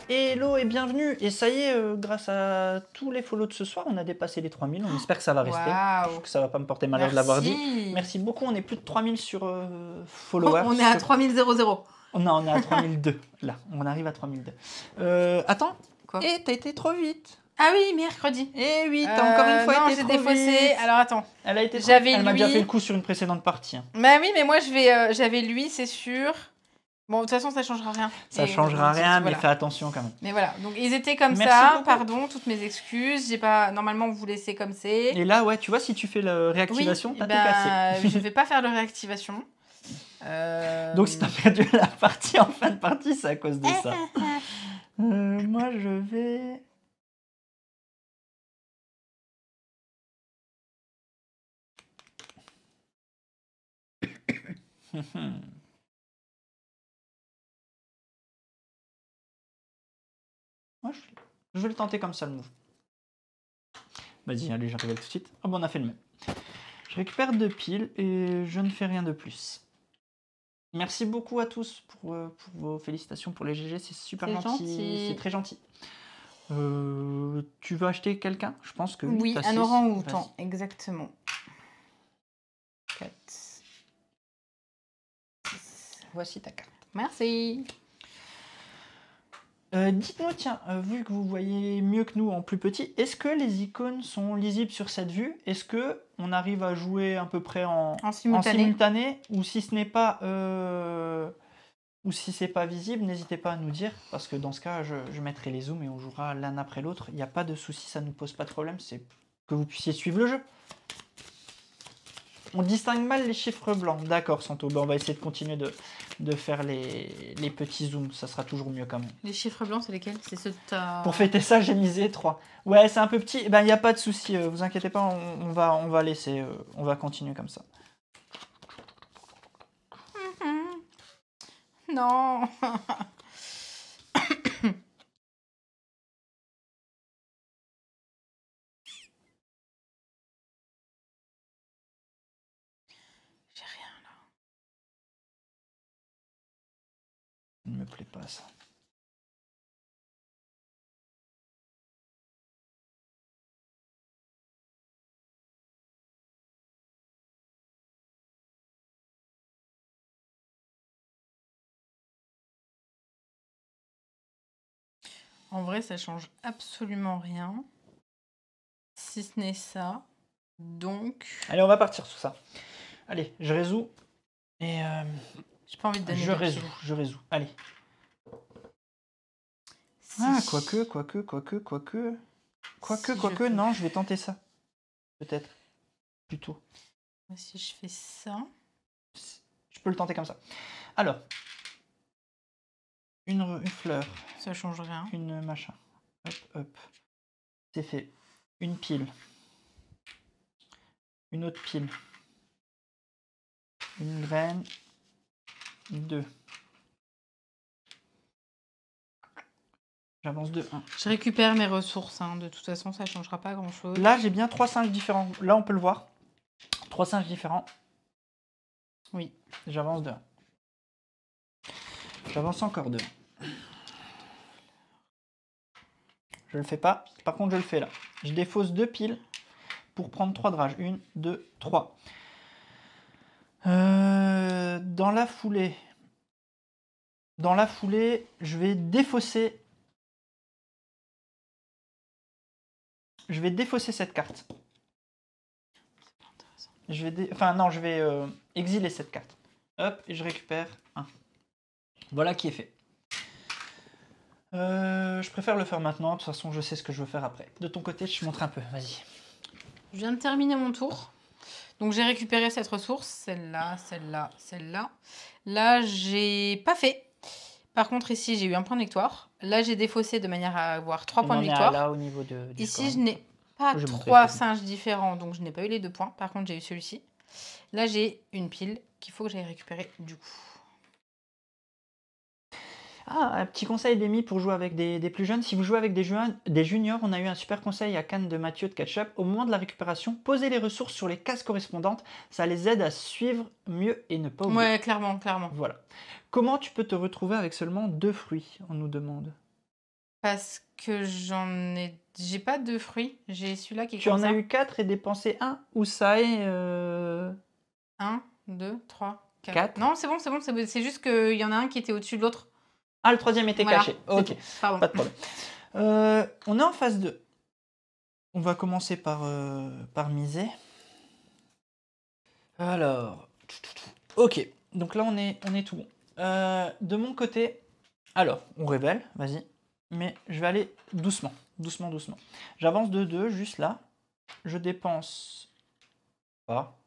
Hello et bienvenue. Et ça y est, grâce à tous les follow de ce soir, on a dépassé les 3000. On espère que ça va rester. Wow. Que ça va pas me porter malheur de l'avoir dit. Merci beaucoup. On est plus de 3000 sur followers. On est à 3000. Non, on est à 3002. Là, on arrive à 3002. Attends. Quoi? Et t'as été trop vite. Ah oui, mercredi. Eh oui, t'as encore une fois été trop défaussé. Vite. Alors attends. Elle a été Elle m'a déjà fait le coup sur une précédente partie. Hein. Bah oui, mais moi j'avais lui, c'est sûr. Bon, de toute façon, ça changera rien. Ça changera rien, mais fais attention quand même. Mais voilà, donc ils étaient comme ça. Beaucoup. Pardon, toutes mes excuses. J'ai pas. Normalement, vous laissez comme c'est. Et là, ouais, tu vois, si tu fais la réactivation, t'as tout cassé. Je vais pas faire de réactivation. Donc si t'as perdu la partie en fin de partie, c'est à cause de ça. Moi, je vais. Moi, je vais le tenter comme ça, le move. Vas-y, allez, je révèle tout de suite. Ah bon, on a fait le même. Je récupère 2 piles et je ne fais rien de plus. Merci beaucoup à tous pour vos félicitations pour les GG, c'est super gentil. C'est très gentil. Tu veux acheter quelqu'un? Je pense que oui, un orang-outan, exactement. 4. 6. Voici ta carte. Merci. Dites-moi, tiens, vu que vous voyez mieux que nous en plus petit, est-ce que les icônes sont lisibles sur cette vue? Est-ce que on arrive à jouer à peu près en simultané? Ou si ce n'est pas, ou si c'est pas visible, n'hésitez pas à nous dire, parce que dans ce cas, je mettrai les zooms et on jouera l'un après l'autre. Il n'y a pas de souci, ça ne nous pose pas de problème, c'est que vous puissiez suivre le jeu. On distingue mal les chiffres blancs. D'accord, Santo. Ben, on va essayer de continuer de faire les petits zooms. Ça sera toujours mieux quand même. Les chiffres blancs, c'est lesquels? C'est ceux de ta... Pour fêter ça, j'ai misé 3. Ouais, c'est un peu petit. Ben, il n'y a pas de souci. Vous inquiétez pas, on va laisser. On va continuer comme ça. Non. J'ai rien là. Il ne me plaît pas ça. En vrai, ça change absolument rien. Si ce n'est ça. Donc... Allez, on va partir sur ça. Allez, je résous. Et j'ai pas envie de donner je résous. Allez. Si. Ah, quoique, non, je vais tenter ça. Peut-être. Plutôt. Si je fais ça... Je peux le tenter comme ça. Alors. Une fleur. Ça change rien. Une machin. Hop, hop. C'est fait. Une pile. Une autre pile. Une graine. 2. J'avance de 1. Je récupère mes ressources, hein. De toute façon, ça ne changera pas grand-chose. Là, j'ai bien 3 singes différents. Là, on peut le voir. 3 singes différents. Oui. J'avance de 1. J'avance encore de 1. Je le fais pas. Par contre, je le fais là. Je défausse 2 piles pour prendre 3 de rage. 1, 2, 3. Dans la foulée, je vais défausser. Je vais défausser cette carte. Je vais je vais exiler cette carte. Hop, et je récupère 1. Voilà qui est fait. Je préfère le faire maintenant. De toute façon, je sais ce que je veux faire après. De ton côté, je te montre un peu. Vas-y. Je viens de terminer mon tour. Donc, j'ai récupéré cette ressource. Celle-là, celle-là, celle-là. Là, j'ai pas fait. Par contre, ici, j'ai eu un point de victoire. Là, j'ai défaussé de manière à avoir 3 points de victoire. Là, au niveau du ici, score. je n'ai pas 3 singes différents. Donc, je n'ai pas eu les 2 points. Par contre, j'ai eu celui-ci. Là, j'ai une pile qu'il faut que j'aille récupérer du coup. Ah, un petit conseil d'Amy pour jouer avec des plus jeunes. Si vous jouez avec des juniors, on a eu un super conseil à Cannes de Mathieu de Ketchup. Au moment de la récupération, posez les ressources sur les cases correspondantes. Ça les aide à suivre mieux et ne pas oublier. Ouais, clairement, clairement. Voilà. Comment tu peux te retrouver avec seulement 2 fruits, on nous demande? Parce que j'ai pas 2 fruits. J'ai celui-là qui est Tu comme en ça. as eu 4 et dépensé 1 ou ça est 1, 2, 3, 4. 4. Non, c'est bon, c'est bon. C'est juste qu'il y en a un qui était au-dessus de l'autre. Ah, le troisième était Voilà, caché. Ok, tout. Pardon. pas de problème. On est en phase 2. On va commencer par miser. Alors, ok. Donc là, on est tout bon. De mon côté, alors, on révèle, vas-y. Mais je vais aller doucement, doucement. J'avance de 2, juste là. Je dépense pas.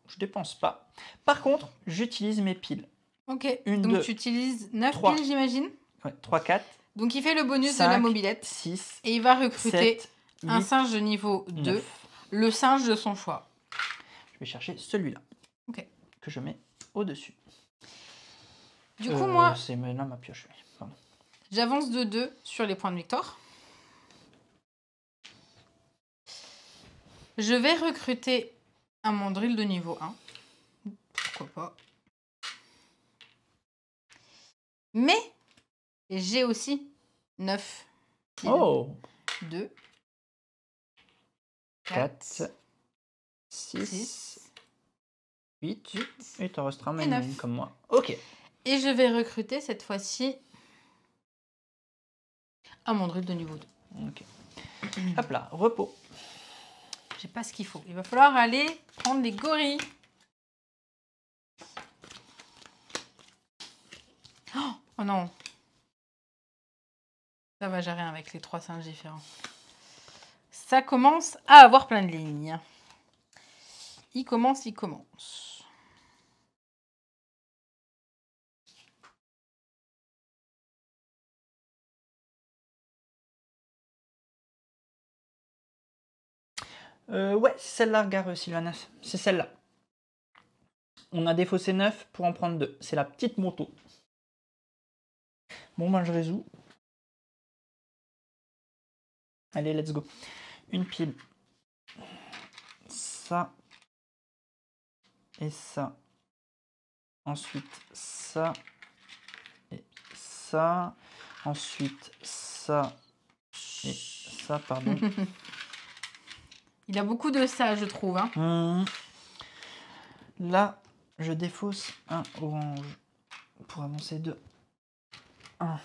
Par contre, j'utilise mes piles. Ok, Une, donc deux, tu utilises 9 3. piles, j'imagine. Ouais, 3, 4. Donc il fait le bonus 5, de la mobilette. 6, et il va recruter 7, un 8, singe de niveau 2, 9. le singe de son choix. Je vais chercher celui-là. Ok. Que je mets au-dessus. Du coup, moi, c'est là ma pioche. Oui. Pardon. j'avance de 2 sur les points de victoire. Je vais recruter un mandrill de niveau 1. Pourquoi pas. Mais j'ai aussi 9. Oh 2, 4, 6, 8. Et t'en restera même 9. une comme moi. Ok. Et je vais recruter cette fois-ci un mandrill de niveau 2. Ok. Hop là, repos. J'ai pas ce qu'il faut. Il va falloir aller prendre les gorilles. Oh, Oh non. Ça va, j'ai rien avec les 3 singes différents. Ça commence à avoir plein de lignes. Il commence. Ouais, c'est celle-là, regarde, Sylvanas. C'est celle-là. On a défaussé 9 pour en prendre 2. C'est la petite moto. Bon, ben je résous. Allez, let's go. Une pile. Ça. Et ça. Ensuite, ça. Et ça. Ensuite, ça. Et ça, pardon. Il a beaucoup de ça, je trouve. Hein. Là, je défausse un orange pour avancer de 1.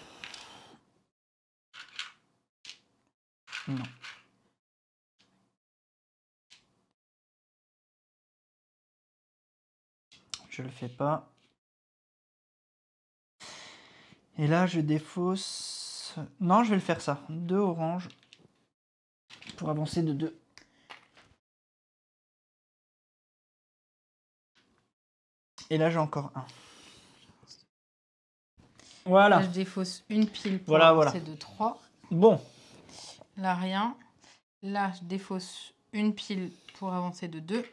Non. Je le fais pas. Et là, je défausse... Non, je vais le faire ça. 2 oranges pour avancer de 2. Et là, j'ai encore 1. Voilà. Là, je défausse une pile pour Voilà, avancer voilà. de 3. Bon. Là, rien. Là, je défausse une pile pour avancer de 2.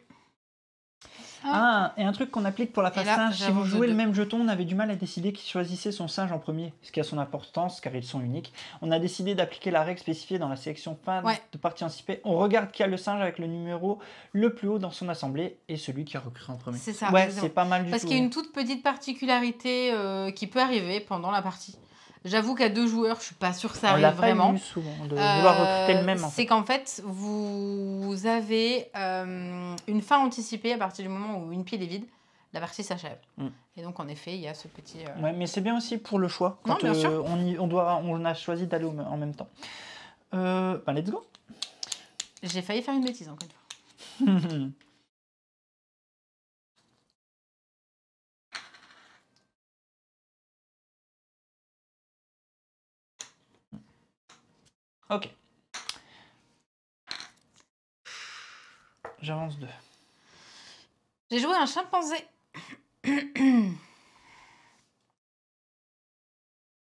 Ah, et un truc qu'on applique pour la Et phase là, singe, si vous j'avance de jouez le 2. même jeton, on avait du mal à décider qui choisissait son singe en premier, ce qui a son importance car ils sont uniques. On a décidé d'appliquer la règle spécifiée dans la sélection fin Ouais. de partie anticipée. On regarde qui a le singe avec le numéro le plus haut dans son assemblée et celui qui a recruté en premier. C'est ça, Ouais, exactement. c'est pas mal du Parce tout. qu'il y a une toute petite particularité qui peut arriver pendant la partie. J'avoue qu'à 2 joueurs, je suis pas sûre que ça On l'a arrive pas vraiment. vu souvent, de vouloir recruter le même en C'est fait. qu'en fait, vous avez une fin anticipée à partir du moment où une pile est vide, la partie s'achève. Et donc, en effet, il y a ce petit... Ouais, mais c'est bien aussi pour le choix, quand Non, bien sûr. on a choisi d'aller en même temps. Ben, let's go. J'ai failli faire une bêtise, encore une fois. Ok. J'avance 2. J'ai joué un chimpanzé. Je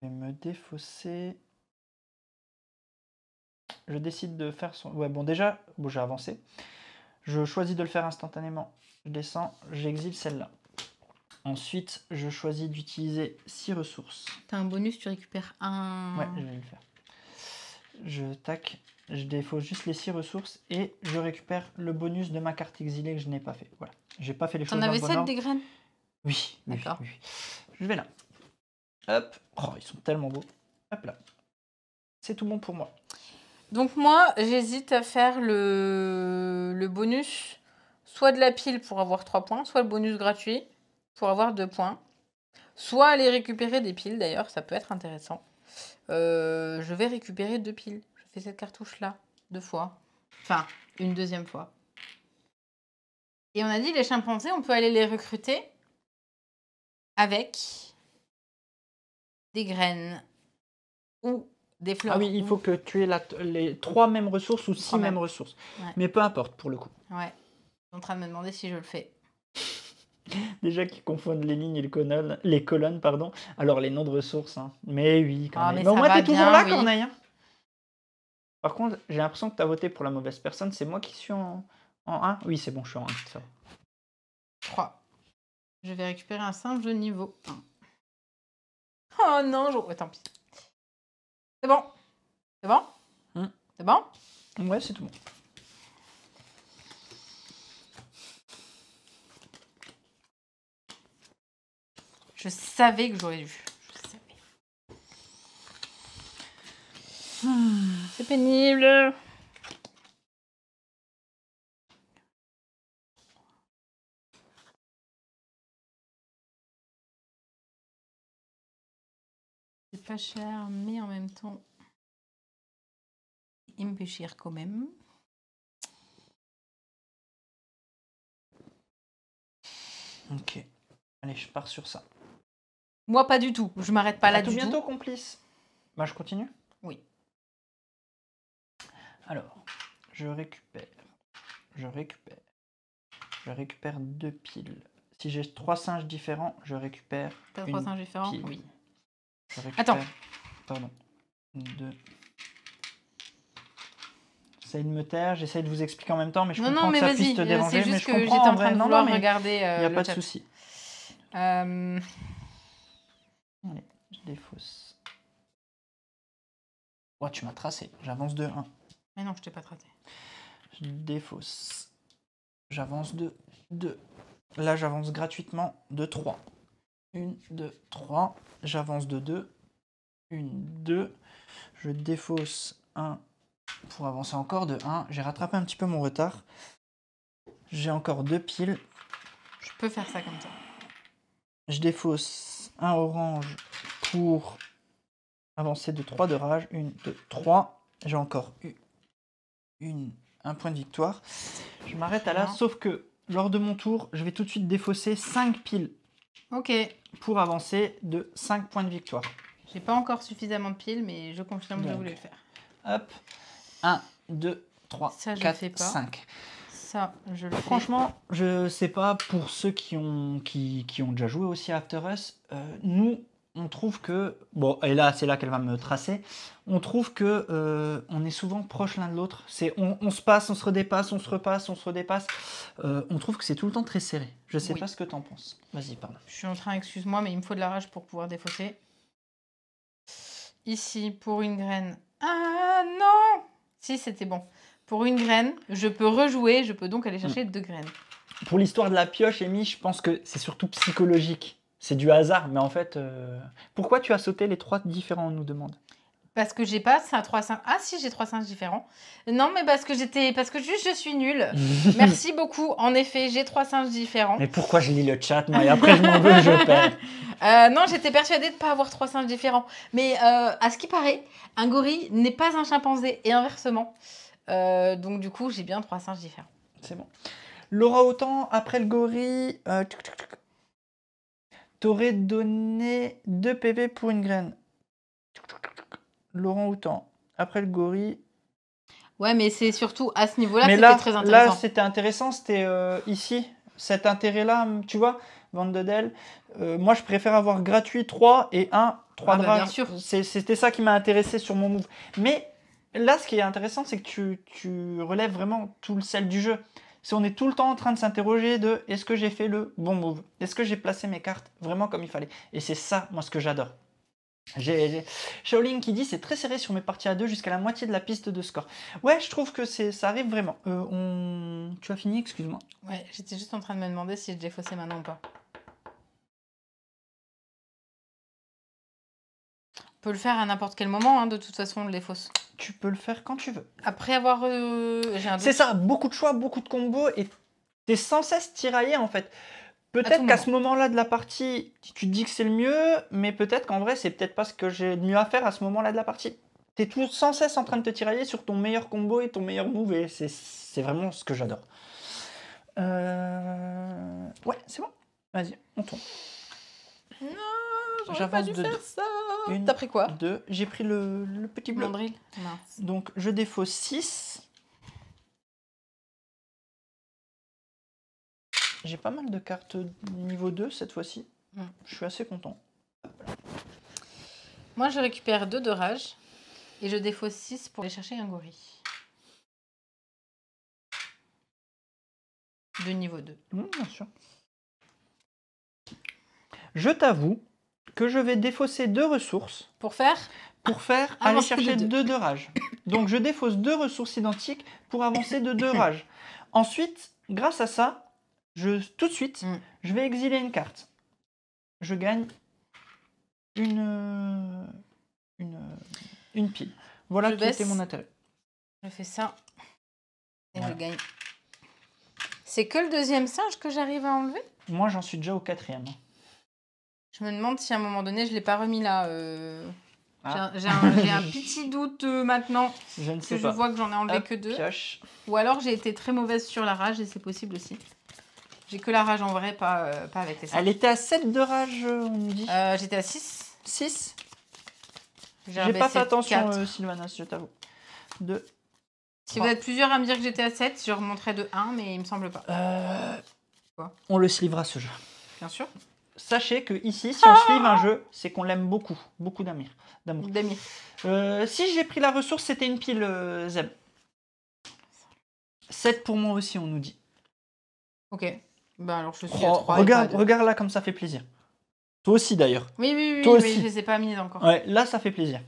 vais me défausser. Je décide de faire son... Ouais, bon, déjà, bon, j'ai avancé. Je choisis de le faire instantanément. Je descends, j'exile celle-là. Ensuite, je choisis d'utiliser 6 ressources. T'as un bonus, tu récupères un... Ouais, je vais le faire. Je défausse juste les 6 ressources et je récupère le bonus de ma carte exilée que je n'ai pas fait. Voilà. J'ai pas fait les choses T'en dans le avais bon 7 ordre. des graines? Oui, oui, D'accord. oui. Je vais là. Hop. Oh, ils sont tellement beaux. Hop là. C'est tout bon pour moi. Donc moi, j'hésite à faire le bonus, soit de la pile pour avoir 3 points, soit le bonus gratuit pour avoir 2 points. Soit aller récupérer des piles, d'ailleurs, ça peut être intéressant. Je vais récupérer 2 piles. Je fais cette cartouche-là 2 fois. Enfin, une deuxième fois. Et on a dit, les chimpanzés, on peut aller les recruter avec des graines ou des fleurs. Ah oui, il faut que tu aies les 3 mêmes ressources ou 6 mêmes ressources. Ouais. Mais peu importe pour le coup. Ouais. Je suis en train de me demander si je le fais. Déjà qu'ils confondent les lignes et les colonnes, pardon. Alors les noms de ressources. Hein. Mais oui, Corneille. mais Mais au ça moins, va t'es toujours bien, là, oui. Corneille. Hein. Par contre, j'ai l'impression que t'as voté pour la mauvaise personne. C'est moi qui suis en 1. Oui, c'est bon, je suis en 1. Ça va. 3. Je vais récupérer un singe de niveau 1. Oh non, ouais, tant pis. C'est bon. C'est bon C'est bon Ouais, c'est tout bon. Je savais que j'aurais dû. Je savais. C'est pénible. C'est pas cher, mais en même temps, il me fait cher quand même. Ok. Allez, je pars sur ça. Moi, pas du tout. Je m'arrête pas là À tout du bientôt, tout. complice. Bah, je continue. Oui. Alors, je récupère 2 piles. Si j'ai 3 singes différents, je récupère T'as une 3 singes différents? pile. Oui. Je récupère... Attends. Pardon. 2. J'essaie de me taire, j'essaie de vous expliquer en même temps, mais je comprends mais que ça vas-y. puisse te déranger. C'est Mais juste je que j'étais comprends en en train vrai. de Non, vouloir mais regarder il n'y a le pas de chat. souci. Allez, je défausse. Oh, tu m'as tracé. J'avance de 1. Mais non, je t'ai pas traité. Je défausse. J'avance de 2. Là, j'avance gratuitement de 3. 1, 2, 3. J'avance de 2. 1, 2. Je défausse 1 pour avancer encore de 1. J'ai rattrapé un petit peu mon retard. J'ai encore 2 piles. Je peux faire ça comme ça. Je défausse un orange pour avancer de 3 de rage. 1, 2, 3. J'ai encore un point de victoire. Je m'arrête à là, sauf que lors de mon tour, je vais tout de suite défausser 5 piles. Ok. Pour avancer de 5 points de victoire. J'ai pas encore suffisamment de piles, mais je confirme que je voulais le faire. Hop. 1, 2, 3, ça, 4, 5. Ça, je le fais. Franchement, je sais pas, pour ceux qui ont déjà joué aussi à After Us, nous, on trouve que... Bon, et là, c'est là qu'elle va me tracer. On trouve que on est souvent proches l'un de l'autre. On se passe, on se redépasse, on se repasse, on se redépasse. On trouve que c'est tout le temps très serré. Je sais pas ce que t'en penses. Vas-y, pardon. Je suis en train, excuse-moi, mais il me faut de la rage pour pouvoir défausser. Ici, pour une graine... Ah non! Si, c'était bon. Pour une graine, je peux rejouer, je peux donc aller chercher 2 graines. Pour l'histoire de la pioche, Amy, je pense que c'est surtout psychologique. C'est du hasard, mais en fait... Pourquoi tu as sauté les 3 différents, on nous demande? Parce que j'ai pas ça 3 singes. Ah si, j'ai 3 singes différents. Non, mais parce que juste je suis nulle. Merci beaucoup. En effet, j'ai 3 singes différents. Mais pourquoi je lis le chat, moi, et après je m'en veux, je perds. Non, j'étais persuadée de ne pas avoir 3 singes différents. Mais à ce qui paraît, un gorille n'est pas un chimpanzé et inversement. Donc du coup, j'ai bien 3 singes différents. C'est bon. Laura Autant, après le gorille, t'aurais donné 2 PV pour une graine. Laurent Autant, après le gorille. Ouais, mais c'est surtout à ce niveau-là que c'était très intéressant. Là, c'était intéressant, c'était ici. Cet intérêt-là, tu vois, Vente de Dell. Moi, je préfère avoir gratuit 3 et 1, 3 de rage. Bien sûr. C'était ça qui m'a intéressé sur mon move. Mais là, ce qui est intéressant, c'est que tu relèves vraiment tout le sel du jeu. On est tout le temps en train de s'interroger de est-ce que j'ai fait le bon move? Est-ce que j'ai placé mes cartes vraiment comme il fallait? Et c'est ça, moi, ce que j'adore. J'ai Shaolin qui dit c'est très serré sur mes parties à 2 jusqu'à la moitié de la piste de score. Ouais, je trouve que ça arrive vraiment. Tu as fini, excuse-moi. Ouais, j'étais juste en train de me demander si je défaussais maintenant ou pas. On peut le faire à n'importe quel moment, hein, de toute façon, on le défausse. Tu peux le faire quand tu veux. Après avoir... C'est ça, beaucoup de choix, beaucoup de combos, et t'es sans cesse tiraillé en fait. Peut-être qu'à ce moment-là de la partie, tu te dis que c'est le mieux, mais peut-être qu'en vrai, c'est peut-être pas ce que j'ai de mieux à faire à ce moment-là de la partie. T'es tout sans cesse en train de te tirailler sur ton meilleur combo et ton meilleur move, et c'est vraiment ce que j'adore. Ouais, c'est bon. Vas-y, on tourne. Non, j'aurais pas dû faire ça. T'as pris quoi? 2. J'ai pris le petit bleu. Mandrill. Mince. Donc, je défausse 6. J'ai pas mal de cartes niveau 2 cette fois-ci. Je suis assez content. Moi, je récupère 2 de rage et je défausse 6 pour aller chercher un gorille. De niveau 2. Bien sûr. Je t'avoue que je vais défausser 2 ressources. Pour faire aller chercher 2 de rage. Donc, je défausse 2 ressources identiques pour avancer de 2 rages. Ensuite, grâce à ça, tout de suite, je vais exiler une carte. Je gagne une pile. Voilà qui était mon intérêt. Je fais ça et je gagne. C'est que le deuxième singe que j'arrive à enlever? Moi, j'en suis déjà au 4e. Je me demande si à un moment donné, je ne l'ai pas remis là. J'ai un petit doute maintenant. Je ne sais pas. Je vois que j'en ai enlevé que 2. Pioche. Ou alors j'ai été très mauvaise sur la rage et c'est possible aussi. J'ai que la rage en vrai, pas avec les 5. Elle était à 7 de rage, on nous dit. J'étais à 6. 6. J'ai J'ai pas rabaissé fait attention, 4. Sylvanas, je t'avoue. 2. Si vous êtes plusieurs à me dire que j'étais à 7, je remonterai de 1, mais il me semble pas. Quoi? On le slivera ce jeu. Bien sûr. Sachez que ici, si on slive un jeu, c'est qu'on l'aime beaucoup. Beaucoup d'amour. Damir. Si j'ai pris la ressource, c'était une pile, Zeb. 7 pour moi aussi, on nous dit. Ok. Ben alors je suis à 3. Regarde là comme ça fait plaisir. Toi aussi d'ailleurs. Oui, Toi mais aussi. je les ai pas mis encore. Ouais, là ça fait plaisir.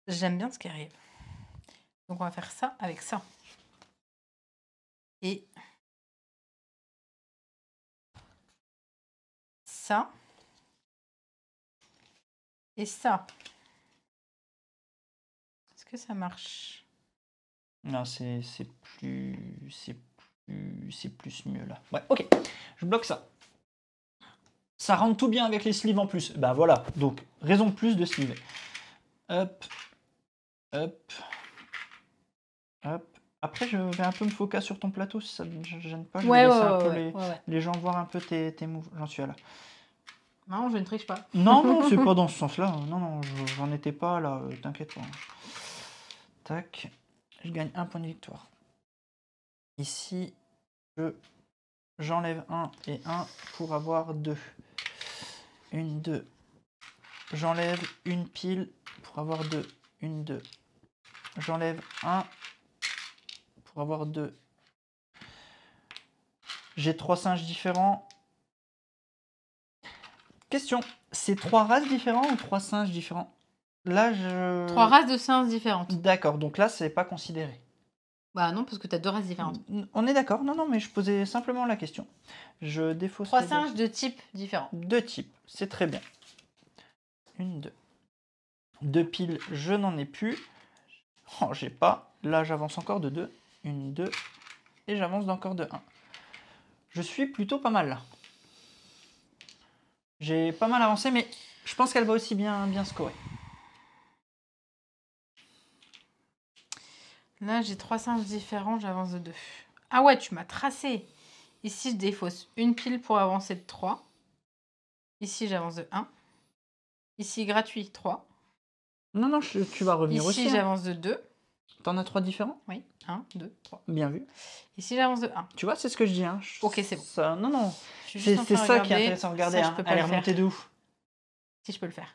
J'aime bien ce qui arrive. Donc on va faire ça avec ça. Et ça. Et ça. Est-ce que ça marche? Non, c'est plus mieux là. Ouais, ok. Je bloque ça. Ça rentre tout bien avec les sleeves en plus. Bah voilà, donc raison de plus de sleeve. Hop, hop, hop. Après, je vais un peu me focus sur ton plateau si ça ne gêne pas. Je vais laisser un peu les gens voir un peu tes moves. J'en suis à là. Non, je ne triche pas. Non, c'est pas dans ce sens-là. Non, j'en étais pas là. T'inquiète pas. Tac. Je gagne un point de victoire. Ici, j'enlève 1 et 1 pour avoir 2. 1, 2. J'enlève une pile pour avoir 2. 1, 2. J'enlève 1 pour avoir 2. J'ai 3 singes différents. Question, c'est 3 races différentes ou 3 singes différents? Là, 3 races de singes différentes. D'accord, donc là, c'est pas considéré. Bah non, parce que tu as 2 races différentes. On est d'accord, non, mais je posais simplement la question. Je défausse. 3 singes de types différents. 2 types, c'est très bien. 1, 2. 2 piles, je n'en ai plus. Oh, j'ai pas. Là, j'avance encore de 2. 1, 2. Et j'avance d'encore de 1. Je suis plutôt pas mal là. J'ai pas mal avancé, mais je pense qu'elle va aussi bien scorer. Là, j'ai 3 singes différents, j'avance de 2. Ah ouais, tu m'as tracé. Ici, je défausse une pile pour avancer de 3. Ici, j'avance de 1. Ici, gratuit, 3. Non, tu vas revenir aussi. Ici, j'avance de 2. T'en as 3 différents? Oui, 1, 2, 3. Bien vu. Ici, j'avance de 1. Tu vois, c'est ce que je dis. Hein. Ok, c'est bon. Ça, non. C'est ça qui est intéressant. Regardez, ça, elle est remontée de ouf. Si je peux le faire.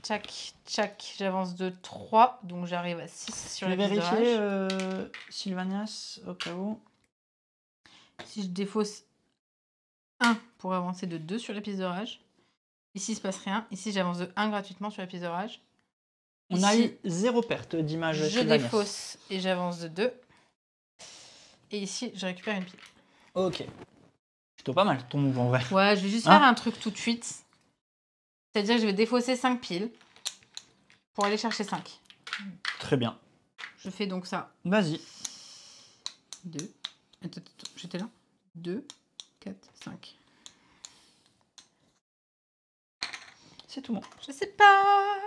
Tchac, tchac, j'avance de 3, donc j'arrive à 6 sur je vais les vérifier Sylvanas au cas où. Si je défausse 1 pour avancer de 2 sur les pistes d'orage. Ici, il se passe rien. Ici, j'avance de 1 gratuitement sur les pistes d'orage. On a eu 0 perte d'image. Je défausse et j'avance de 2. Et ici, je récupère une pile. Ok. Plutôt pas mal ton move en vrai. Ouais, je vais juste faire un truc tout de suite. C'est-à-dire que je vais défausser 5 piles pour aller chercher 5. Très bien. Je fais donc ça. Vas-y. 2. Attends, j'étais là. 2, 4, 5. C'est tout bon. Je sais pas.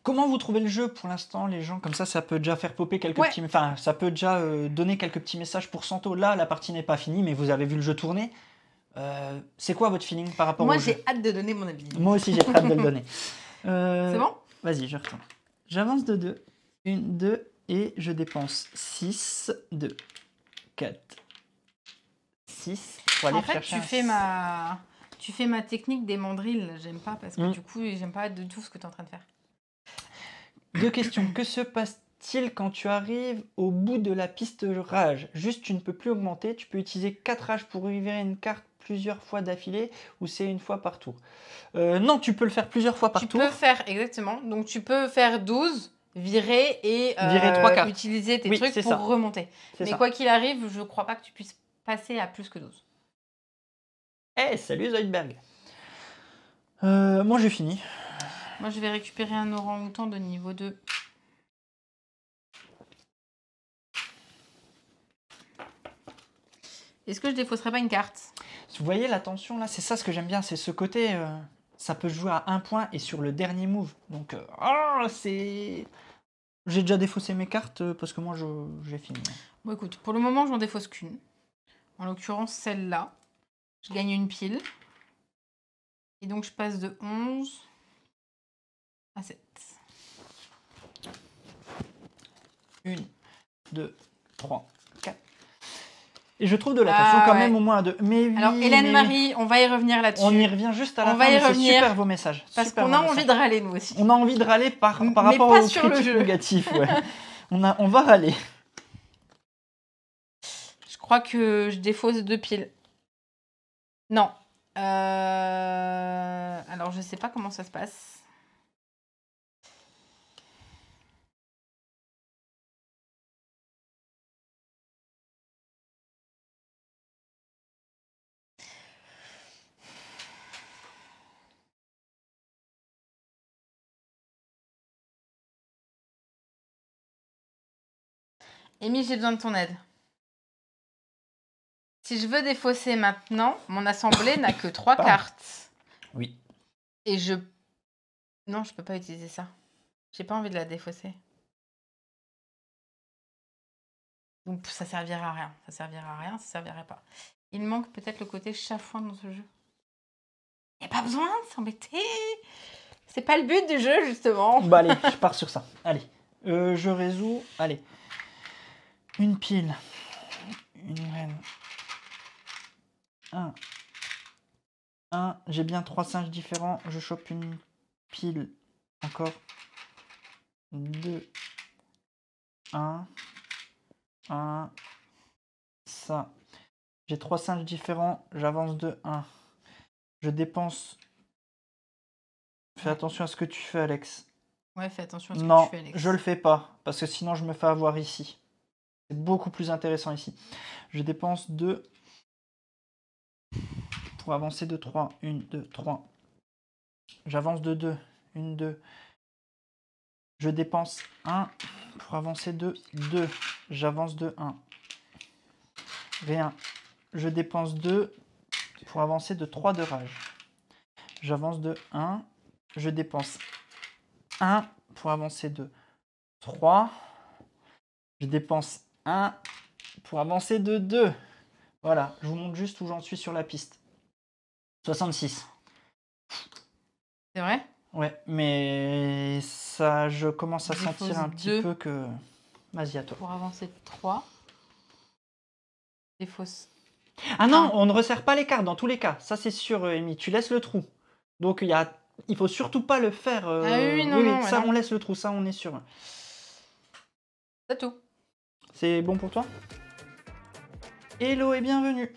Comment vous trouvez le jeu pour l'instant, les gens? Comme ça peut déjà faire popper quelques petits... Enfin, ça peut déjà donner quelques petits messages pour Santo. Là, la partie n'est pas finie, mais vous avez vu le jeu tourner. C'est quoi votre feeling par rapport au jeu? Moi, j'ai hâte de donner mon avis. Moi aussi, j'ai très hâte de le donner. C'est bon? Vas-y, je retourne. J'avance de 2. 1, 2, et je dépense 6, 2, 4, 6. Pour aller chercher tu fais ma technique des mandrilles. J'aime pas parce que du coup, j'aime pas du tout ce que tu es en train de faire. 2 questions. Que se passe-t-il quand tu arrives au bout de la piste rage? Juste, tu ne peux plus augmenter. Tu peux utiliser 4 rages pour virer une carte plusieurs fois d'affilée ou c'est une fois par tour? Non, tu peux le faire plusieurs fois par tour. Tu peux faire, exactement. Donc, tu peux faire 12, virer et virer 3 cartes. Utiliser tes trucs pour remonter. Mais quoi qu'il arrive, je crois pas que tu puisses passer à plus que 12. Salut Zoidberg. Moi, j'ai fini. Moi, je vais récupérer un orang-outan de niveau 2. Est-ce que je défausserai pas une carte? Vous voyez la tension là? C'est ça ce que j'aime bien, c'est ce côté... ça peut jouer à 1 point et sur le dernier move. Donc, c'est... J'ai déjà défaussé mes cartes parce que moi, j'ai fini. Bon, écoute, pour le moment, j'en défausse qu'une. En l'occurrence, celle-là. Je gagne une pile. Et donc, je passe de 11 à 7. 1, 2, 3, 4. Et je trouve de la façon quand même au moins à 2. Mais oui, alors, Hélène Marie, on va y revenir là-dessus. On y revient juste à la on fin, va y mais c'est revenir super vos messages. Parce qu'on a envie de râler, nous aussi. On a envie de râler par Mais rapport pas aux sur le critiques jeu. négatives. Ouais. on va râler. Je crois que je défausse 2 piles. Non. Alors, je sais pas comment ça se passe. Amy, j'ai besoin de ton aide. Si je veux défausser maintenant, mon assemblée n'a que 3 cartes. Oui. Et je... Non, je peux pas utiliser ça. J'ai pas envie de la défausser. Donc ça servirait à rien. Ça servirait à rien, ça servirait pas. Il manque peut-être le côté chafouin dans ce jeu. Il n'y a pas besoin de s'embêter. C'est pas le but du jeu, justement. Bah allez, je pars sur ça. Allez. Je résous. Allez. Une pile. Une reine. 1. J'ai bien 3 singes différents. Je chope une pile. Encore. 2. 1. Ça. J'ai 3 singes différents. J'avance de 1. Je dépense. Fais attention à ce que tu fais, Alex. Ouais, fais attention à ce que tu fais, Alex. Non, je le fais pas. Parce que sinon, je me fais avoir ici. C'est beaucoup plus intéressant ici. Je dépense 2 pour avancer de 3. 1, 2, 3. J'avance de 2. 1, 2. Je dépense 1 pour avancer de 2. J'avance de 1. Rien. Je dépense 2 pour avancer de 3 de rage. J'avance de 1. Je dépense 1 pour avancer de 3. Je dépense 1 pour avancer de 2. Voilà, je vous montre juste où j'en suis sur la piste. 66. C'est vrai? Ouais, mais ça, je commence à sentir un petit 2. peu que... Vas-y, à toi. Pour avancer de 3. Défausse. Ah non, on ne resserre pas les cartes dans tous les cas. Ça, c'est sûr, Amy. Tu laisses le trou. Donc, il faut surtout pas le faire. Ah oui, non, ça, non. on laisse le trou. Ça, on est sûr. C'est tout. C'est bon pour toi? Hello et bienvenue.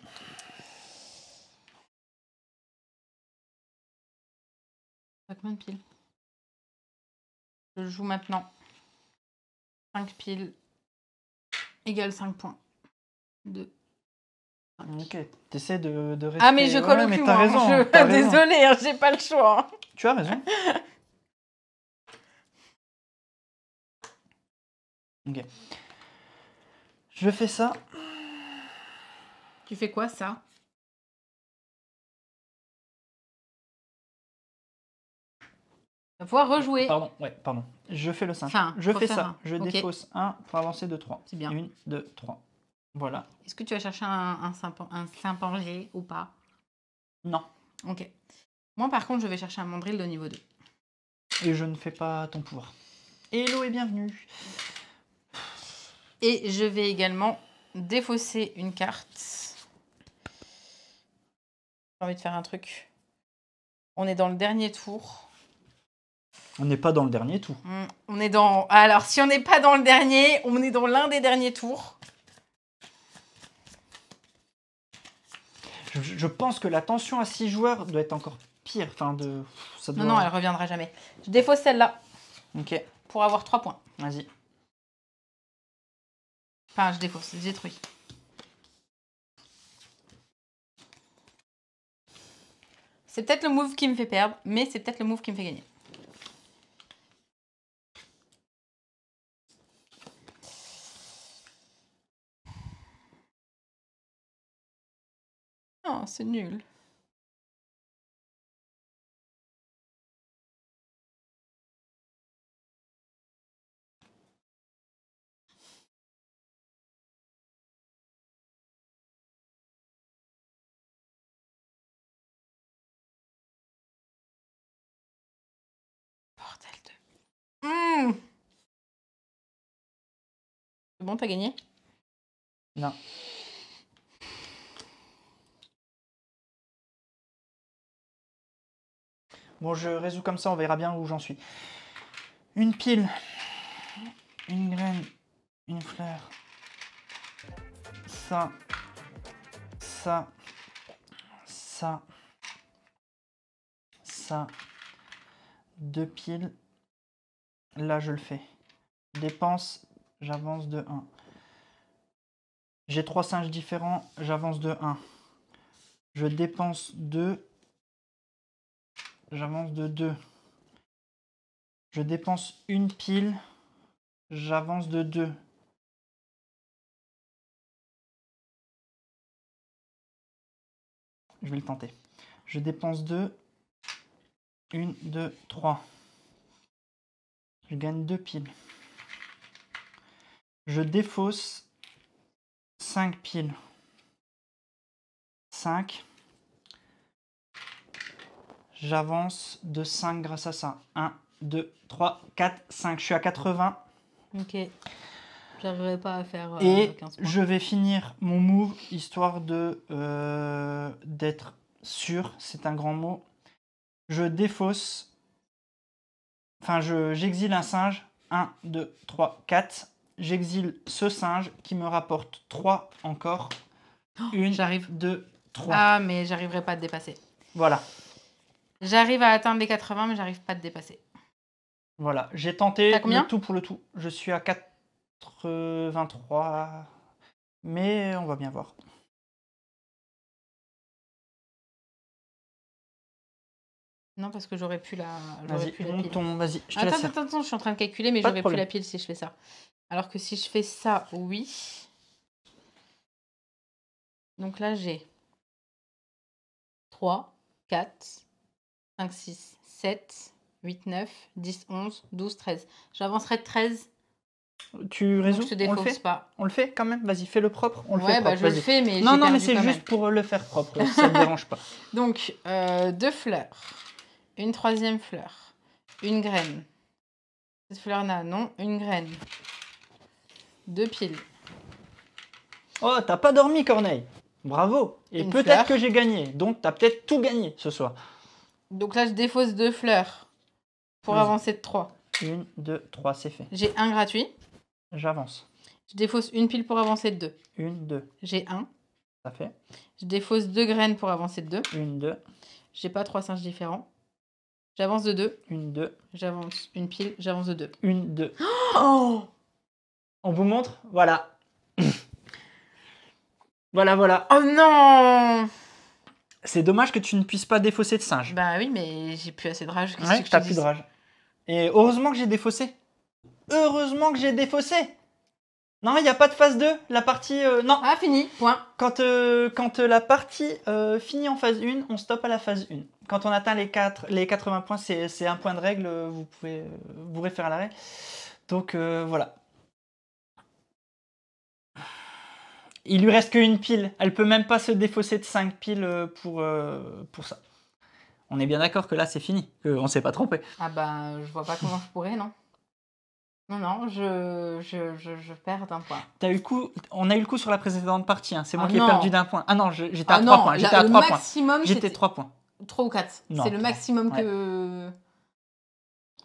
Combien de piles? Je joue maintenant. 5 piles égale 5 points. 2. Ok, t'essaies de rester... Ah, mais je colle au cul, t'as raison, Désolée, hein, j'ai pas le choix. Tu as raison. Ok. Je fais ça. Tu fais quoi, ça? Tu vas pouvoir rejouer. Pardon. Je fais le 5. Enfin, je fais ça. Un. Je défausse 1 pour avancer de 3. C'est bien. 1, 2, 3. Voilà. Est-ce que tu vas chercher un chimpanzé ou pas? Non. Ok. Moi, par contre, je vais chercher un mandrill de niveau 2. Et je ne fais pas ton pouvoir. Hello et bienvenue. Et je vais également défausser une carte. J'ai envie de faire un truc. On est dans le dernier tour. On n'est pas dans le dernier tour. On est dans... Alors, si on n'est pas dans le dernier, on est dans l'un des derniers tours. Je pense que la tension à 6 joueurs doit être encore pire. Enfin, ça doit... Non, elle reviendra jamais. Je défausse celle-là. Ok. Pour avoir 3 points. Vas-y. Enfin, je défausse, je détruis. C'est peut-être le move qui me fait perdre, mais c'est peut-être le move qui me fait gagner. Oh, c'est nul. C'est bon, t'as gagné? Non. Bon, je résous comme ça, on verra bien où j'en suis. Une pile, une graine, une fleur, ça, ça, ça, ça, 2 piles. Là, je le fais. Dépense, j'avance de 1. J'ai 3 singes différents, j'avance de 1. Je dépense 2. J'avance de 2. Je dépense une pile, j'avance de 2. Je vais le tenter. Je dépense 2. 1, 2, 3. Je gagne 2 piles. Je défausse 5 piles. 5. J'avance de 5 grâce à ça. 1, 2, 3, 4, 5. Je suis à 80. Ok. J'arriverai pas à faire Et 15 points. je vais finir mon move, histoire de d'être sûr. C'est un grand mot. Je défausse. Enfin, j'exile un singe. 1, 2, 3, 4. J'exile ce singe qui me rapporte 3 encore. 1, J'arrive. 2, 3. Ah, mais j'arriverai pas à te dépasser. Voilà. J'arrive à atteindre les 80, mais j'arrive pas à te dépasser. Voilà. J'ai tenté T'as combien le tout pour le tout. Je suis à 83. Mais on va bien voir. Non, parce que j'aurais pu la Vas-y, pile. vas-y, je te laisse faire. Attends, je suis en train de calculer, mais Pas de j'aurais plus problème. la pile si je fais ça. Alors que si je fais ça, oui. Donc là, j'ai 3, 4, 5, 6, 7, 8, 9, 10, 11, 12, 13. J'avancerai de 13. Tu Donc résous? je te On le défausse fait? pas. On le fait quand même? Vas-y, fais le propre. On le fait Ouais, propre. bah je le vas-y. fais, mais Non, j'ai non, mais perdu c'est quand juste même. pour le faire propre. Ça ne te dérange pas. Donc, 2 fleurs. Une troisième fleur. Une graine. Cette fleur-là, non. Une graine. 2 piles. Oh, t'as pas dormi, Corneille. Bravo. Et Une peut-être fleur. que j'ai gagné. Donc, t'as peut-être tout gagné ce soir. Donc là, je défausse 2 fleurs pour Vas-y. avancer de 3. 1, 2, 3, c'est fait. J'ai un gratuit. J'avance. Je défausse une pile pour avancer de 2. 1, 2. J'ai 1. Ça fait. Je défausse 2 graines pour avancer de 2. 1, 2. J'ai pas 3 singes différents. J'avance de 2. 1, 2. J'avance une pile. J'avance de 2. 1, 2. Oh! On vous montre? Voilà. Voilà. Oh non! C'est dommage que tu ne puisses pas défausser de singe. Bah oui, mais j'ai plus assez de rage. Qu'est-ce Ouais, que je t'as te plus de dise? rage. Et heureusement que j'ai défaussé. Heureusement que j'ai défaussé. Non, il n'y a pas de phase 2. La partie... non. Ah, fini. Point. Quand la partie finit en phase 1, on stoppe à la phase 1. Quand on atteint les 80 points, c'est un point de règle. Vous pouvez vous référer à la règle. Donc, voilà. Il lui reste qu'une pile. Elle peut même pas se défausser de 5 piles pour ça. On est bien d'accord que là, c'est fini. On s'est pas trompé. Ah bah, je vois pas comment je pourrais, non. Non, je perds d'un point. On a eu le coup sur la précédente partie. Hein. C'est moi Ah qui ai non. perdu d'un point. Ah non, j'étais à Ah 3 non, points. J'étais là, à le 3 points. maximum, J'étais c'était 3 points. 3 ou 4. Non, C'est le 3. maximum Ouais. que...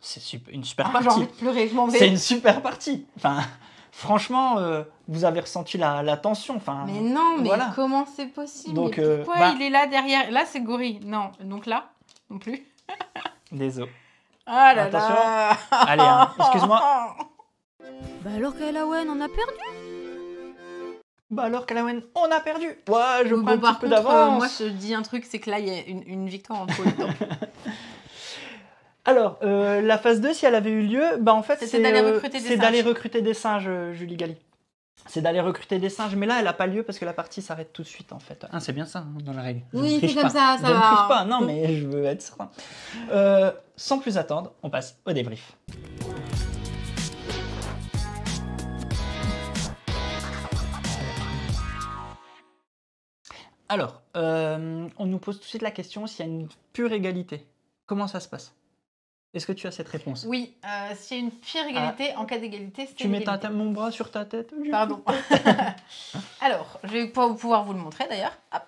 C'est une super Ah, j'ai partie. envie de pleurer, je m'en vais. C'est une super partie. Enfin, franchement, vous avez ressenti la tension. Enfin, Mais non, mais voilà. comment c'est possible? Donc, Mais pourquoi il est là derrière? Là, c'est gorille. Non, donc là, non plus. Désolé. Ah là Attention. là. Allez, hein, excuse-moi. Bah alors Kalawen, on a perdu. Bah alors, Kalawen, on a perdu. Ouais, je Oui, prends un bon, par petit peu contre, d'avance. moi, je te dis un truc, c'est que là, il y a une victoire en trop temps. Alors, la phase 2, si elle avait eu lieu, bah en fait, C'était d'aller recruter des c'est d'aller singes. recruter des singes, Julie Galli. C'est d'aller recruter des singes, mais là, elle n'a pas lieu parce que la partie s'arrête tout de suite, en fait. Ah, c'est bien ça, hein, dans la règle. Je Oui, ne c'est triche comme pas. ça, ça Je ne va. triche pas, non, mais je veux être certain. Sans plus attendre, on passe au débrief. Alors, on nous pose tout de suite la question s'il y a une pure égalité. Comment ça se passe? Est-ce que tu as cette réponse? Oui, s'il y a une pire égalité, en cas d'égalité, c'est Tu mets l'égalité. mon bras sur ta tête? Pardon. Alors, je vais pouvoir vous le montrer d'ailleurs. Hop.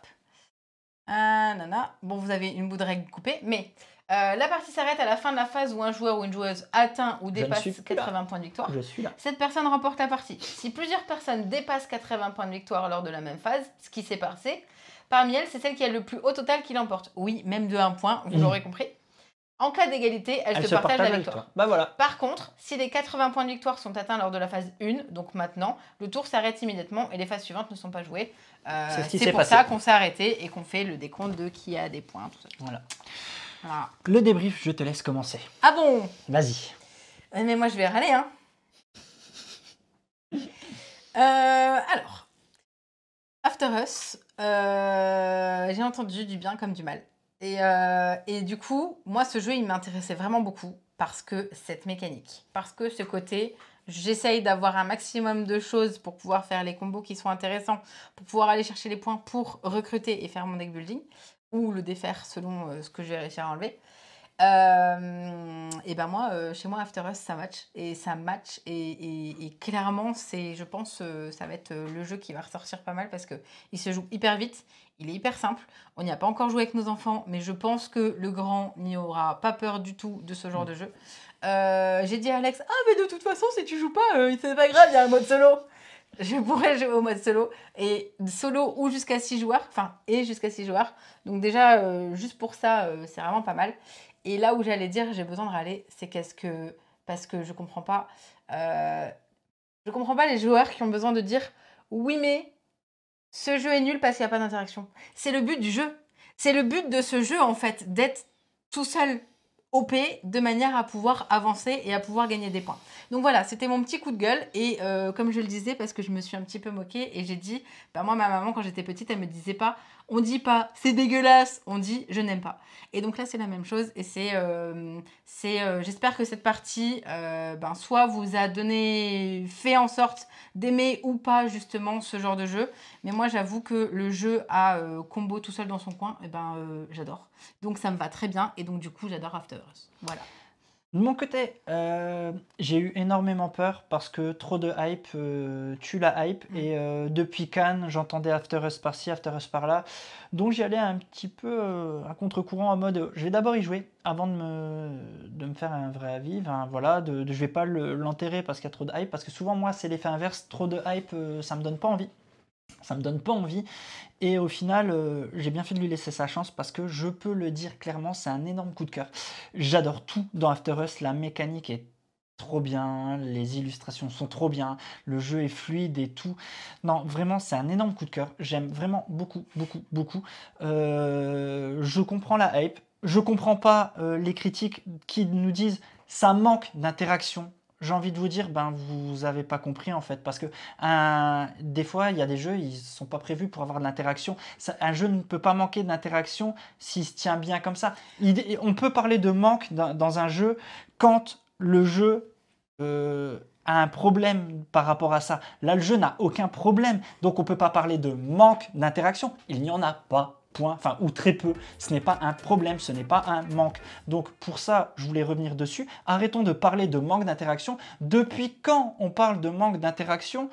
Nana. Bon, vous avez une bout de règle coupée, mais la partie s'arrête à la fin de la phase où un joueur ou une joueuse atteint ou dépasse 80 points de victoire. Je suis là. Cette personne remporte la partie. Si plusieurs personnes dépassent 80 points de victoire lors de la même phase, ce qui s'est passé, parmi elles, c'est celle qui a le plus haut total qui l'emporte. Oui, même de 1 point, vous l'aurez compris. En cas d'égalité, elle se partage la victoire. Bah voilà. Par contre, si les 80 points de victoire sont atteints lors de la phase 1, donc maintenant, le tour s'arrête immédiatement et les phases suivantes ne sont pas jouées. C'est pour ça qu'on s'est arrêté et qu'on fait le décompte de qui a des points. Tout ça. Voilà. Voilà. Le débrief, je te laisse commencer. Ah bon? Vas-y. Mais moi, je vais râler, hein. Alors, After Us, j'ai entendu du bien comme du mal. Et du coup, moi, ce jeu, il m'intéressait vraiment beaucoup parce que cette mécanique, parce que ce côté, j'essaye d'avoir un maximum de choses pour pouvoir faire les combos qui sont intéressants, pour pouvoir aller chercher les points pour recruter et faire mon deck building, ou le défaire selon ce que je vais réussir à enlever. Et ben moi, chez moi, After Us, ça match. Et ça match. Et clairement, je pense, ça va être le jeu qui va ressortir pas mal parce qu'il se joue hyper vite. Il est hyper simple. On n'y a pas encore joué avec nos enfants, mais je pense que le grand n'y aura pas peur du tout de ce genre de jeu. J'ai dit à Alex, ah mais de toute façon, si tu joues pas, c'est pas grave, il y a un mode solo. Je pourrais jouer au mode solo. Et solo ou jusqu'à 6 joueurs. Enfin, et jusqu'à 6 joueurs. Donc déjà, juste pour ça, c'est vraiment pas mal. Et là où j'allais dire, j'ai besoin de râler, c'est parce que je comprends pas les joueurs qui ont besoin de dire oui, mais ce jeu est nul parce qu'il n'y a pas d'interaction. C'est le but du jeu. C'est le but de ce jeu, en fait, d'être tout seul OP de manière à pouvoir avancer et à pouvoir gagner des points. Donc voilà, c'était mon petit coup de gueule. Et comme je le disais, parce que je me suis un petit peu moquée et j'ai dit, bah moi, ma maman, quand j'étais petite, elle me disait pas, on dit pas c'est dégueulasse, on dit je n'aime pas. Et donc là, c'est la même chose. Et j'espère que cette partie, soit vous a fait en sorte d'aimer ou pas justement ce genre de jeu. Mais moi, j'avoue que le jeu à combo tout seul dans son coin, j'adore. Donc ça me va très bien. Et donc du coup, j'adore After Us. Voilà. De mon côté, j'ai eu énormément peur parce que trop de hype tue la hype. Et depuis Cannes, j'entendais After Us par-ci, After Us par-là. Donc j'y allais un petit peu à contre-courant en mode je vais d'abord y jouer avant de me faire un vrai avis. Enfin, voilà, je vais pas l'enterrer parce qu'il y a trop de hype. Parce que souvent, moi, c'est l'effet inverse. Trop de hype, ça me donne pas envie. Ça me donne pas envie. Et au final, j'ai bien fait de lui laisser sa chance parce que je peux le dire clairement, c'est un énorme coup de cœur. J'adore tout dans After Us, la mécanique est trop bien, les illustrations sont trop bien, le jeu est fluide et tout. Non, vraiment, c'est un énorme coup de cœur. J'aime vraiment beaucoup, beaucoup, beaucoup. Je comprends la hype. Je comprends pas les critiques qui nous disent ça manque d'interaction. J'ai envie de vous dire, vous n'avez pas compris en fait, parce que des fois, il y a des jeux, ils ne sont pas prévus pour avoir de l'interaction. Un jeu ne peut pas manquer d'interaction s'il se tient bien comme ça. On peut parler de manque dans un jeu quand le jeu a un problème par rapport à ça. Là, le jeu n'a aucun problème, donc on ne peut pas parler de manque d'interaction. Il n'y en a pas. Point, enfin, ou très peu. Ce n'est pas un problème, ce n'est pas un manque. Donc pour ça, je voulais revenir dessus. Arrêtons de parler de manque d'interaction. Depuis quand on parle de manque d'interaction?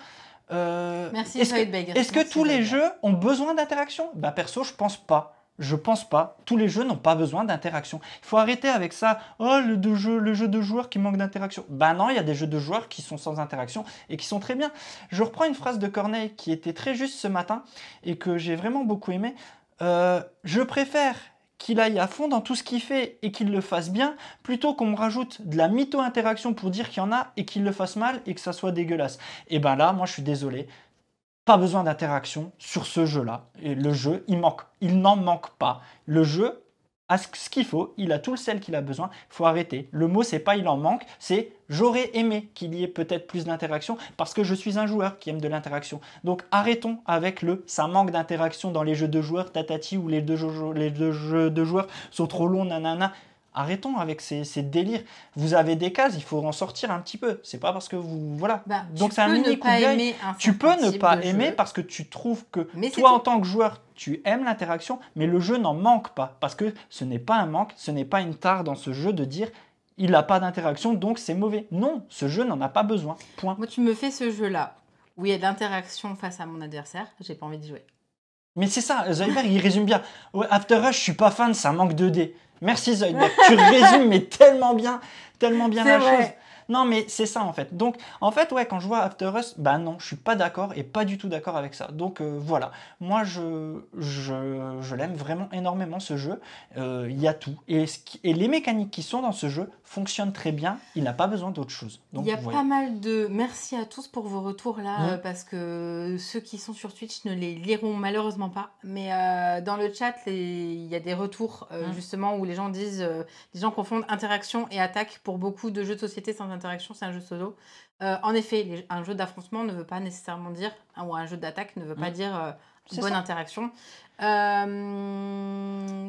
Merci. Est-ce que tous les jeux ont besoin d'interaction? Perso, je pense pas. Je pense pas. Tous les jeux n'ont pas besoin d'interaction. Il faut arrêter avec ça. Oh, le jeu de joueurs qui manque d'interaction. Non, il y a des jeux de joueurs qui sont sans interaction et qui sont très bien. Je reprends une phrase de Corneille qui était très juste ce matin et que j'ai vraiment beaucoup aimé. Je préfère qu'il aille à fond dans tout ce qu'il fait et qu'il le fasse bien, plutôt qu'on me rajoute de la mytho-interaction pour dire qu'il y en a et qu'il le fasse mal et que ça soit dégueulasse. Et là, moi je suis désolé, pas besoin d'interaction sur ce jeu-là. Et le jeu, il n'en manque pas. Le jeu a ce qu'il faut, il a tout le sel qu'il a besoin, il faut arrêter. Le mot, c'est pas il en manque, c'est j'aurais aimé qu'il y ait peut-être plus d'interaction parce que je suis un joueur qui aime de l'interaction. Donc arrêtons avec ça manque d'interaction dans les jeux de joueurs, tatati, ou les deux jeux de joueurs sont trop longs, nanana. Arrêtons avec ces délires. Vous avez des cases, il faut en sortir un petit peu. C'est pas parce que vous... Voilà. Donc c'est un mini coup d'œil. Tu peux ne pas aimer parce que tu trouves que toi, en tant que joueur, tu aimes l'interaction, mais le jeu n'en manque pas. Parce que ce n'est pas un manque, ce n'est pas une tare dans ce jeu de dire il n'a pas d'interaction, donc c'est mauvais. Non, ce jeu n'en a pas besoin. Point. Moi, tu me fais ce jeu-là où il y a de l'interaction face à mon adversaire, j'ai pas envie d'y jouer. Mais c'est ça, Zoidberg, il résume bien. Ouais, After Rush, je suis pas fan, ça manque de dés. Merci Zoidberg, tu résumes mais tellement bien C'est la vrai. chose. Non, mais c'est ça en fait. Donc, en fait, ouais, quand je vois After Us, bah non, je suis pas d'accord et pas du tout d'accord avec ça. Donc voilà, moi je l'aime vraiment énormément ce jeu. Il y a tout et les mécaniques qui sont dans ce jeu fonctionnent très bien. Il n'a pas besoin d'autre chose. Donc Il y a voilà. pas mal de... Merci à tous pour vos retours là, Mhm. parce que ceux qui sont sur Twitch ne les liront malheureusement pas. Mais dans le chat, il y a des retours justement où les gens disent... les gens confondent interaction et attaque. Pour beaucoup de jeux de société sans interaction, c'est un jeu solo. En effet, un jeu d'affrontement ne veut pas nécessairement dire... ou un jeu d'attaque ne veut pas dire C'est bonne ça. interaction.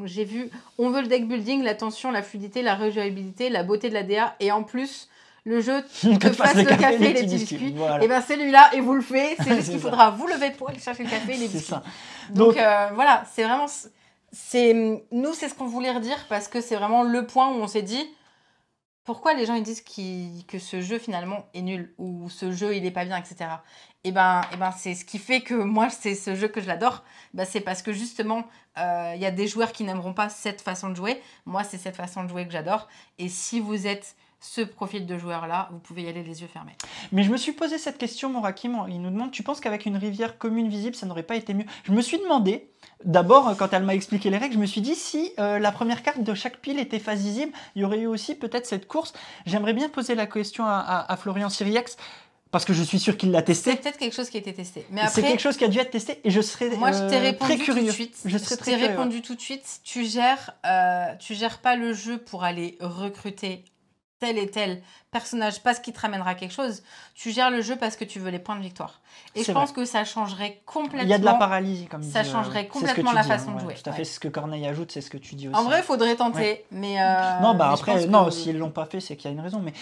J'ai vu... On veut le deck building, la tension, la fluidité, la rejouabilité, la beauté de la DA et en plus... Le jeu te fasse le café et les petits biscuits. Voilà. Et ben celui-là, et vous le faites. C'est juste C'est qu'il ça. faudra vous lever pour aller chercher le café et les C'est biscuits. ça. Donc voilà, c'est vraiment... Nous, c'est ce qu'on voulait redire parce que c'est vraiment le point où on s'est dit pourquoi les gens ils disent que ce jeu finalement est nul ou ce jeu il est pas bien, etc. Et ben c'est ce qui fait que moi, c'est ce jeu que je l'adore. C'est parce que justement, il y a des joueurs qui n'aimeront pas cette façon de jouer. Moi, c'est cette façon de jouer que j'adore. Et si vous êtes ce profil de joueur-là, vous pouvez y aller les yeux fermés. Mais je me suis posé cette question, Morakim, il nous demande, tu penses qu'avec une rivière commune visible, ça n'aurait pas été mieux? Je me suis demandé, d'abord, quand elle m'a expliqué les règles, je me suis dit, si la première carte de chaque pile était phase visible, il y aurait eu aussi peut-être cette course. J'aimerais bien poser la question à Florian Syriax, parce que je suis sûr qu'il l'a C'est testé. peut-être quelque chose qui a été testé. Mais C'est après, quelque chose qui a dû être testé, et je serais moi, je t'ai répondu très curieux. tout de suite. Je serais très t'ai curieux. répondu tout de suite. Tu gères pas le jeu pour aller recruter tel et tel personnage parce qu'il te ramènera quelque chose. Tu gères le jeu parce que tu veux les points de victoire. Et je pense que ça changerait complètement. Il y a de la paralysie, comme ça dit, changerait c'est ce que complètement tu la dis, façon de ouais, jouer. Tout à fait, c'est ce que Corneille ajoute, c'est ce que tu dis aussi. En vrai, il faudrait tenter. Ouais. Mais non, mais je après, pense non, que- s'ils l'ont pas fait, c'est qu'il y a une raison. Mais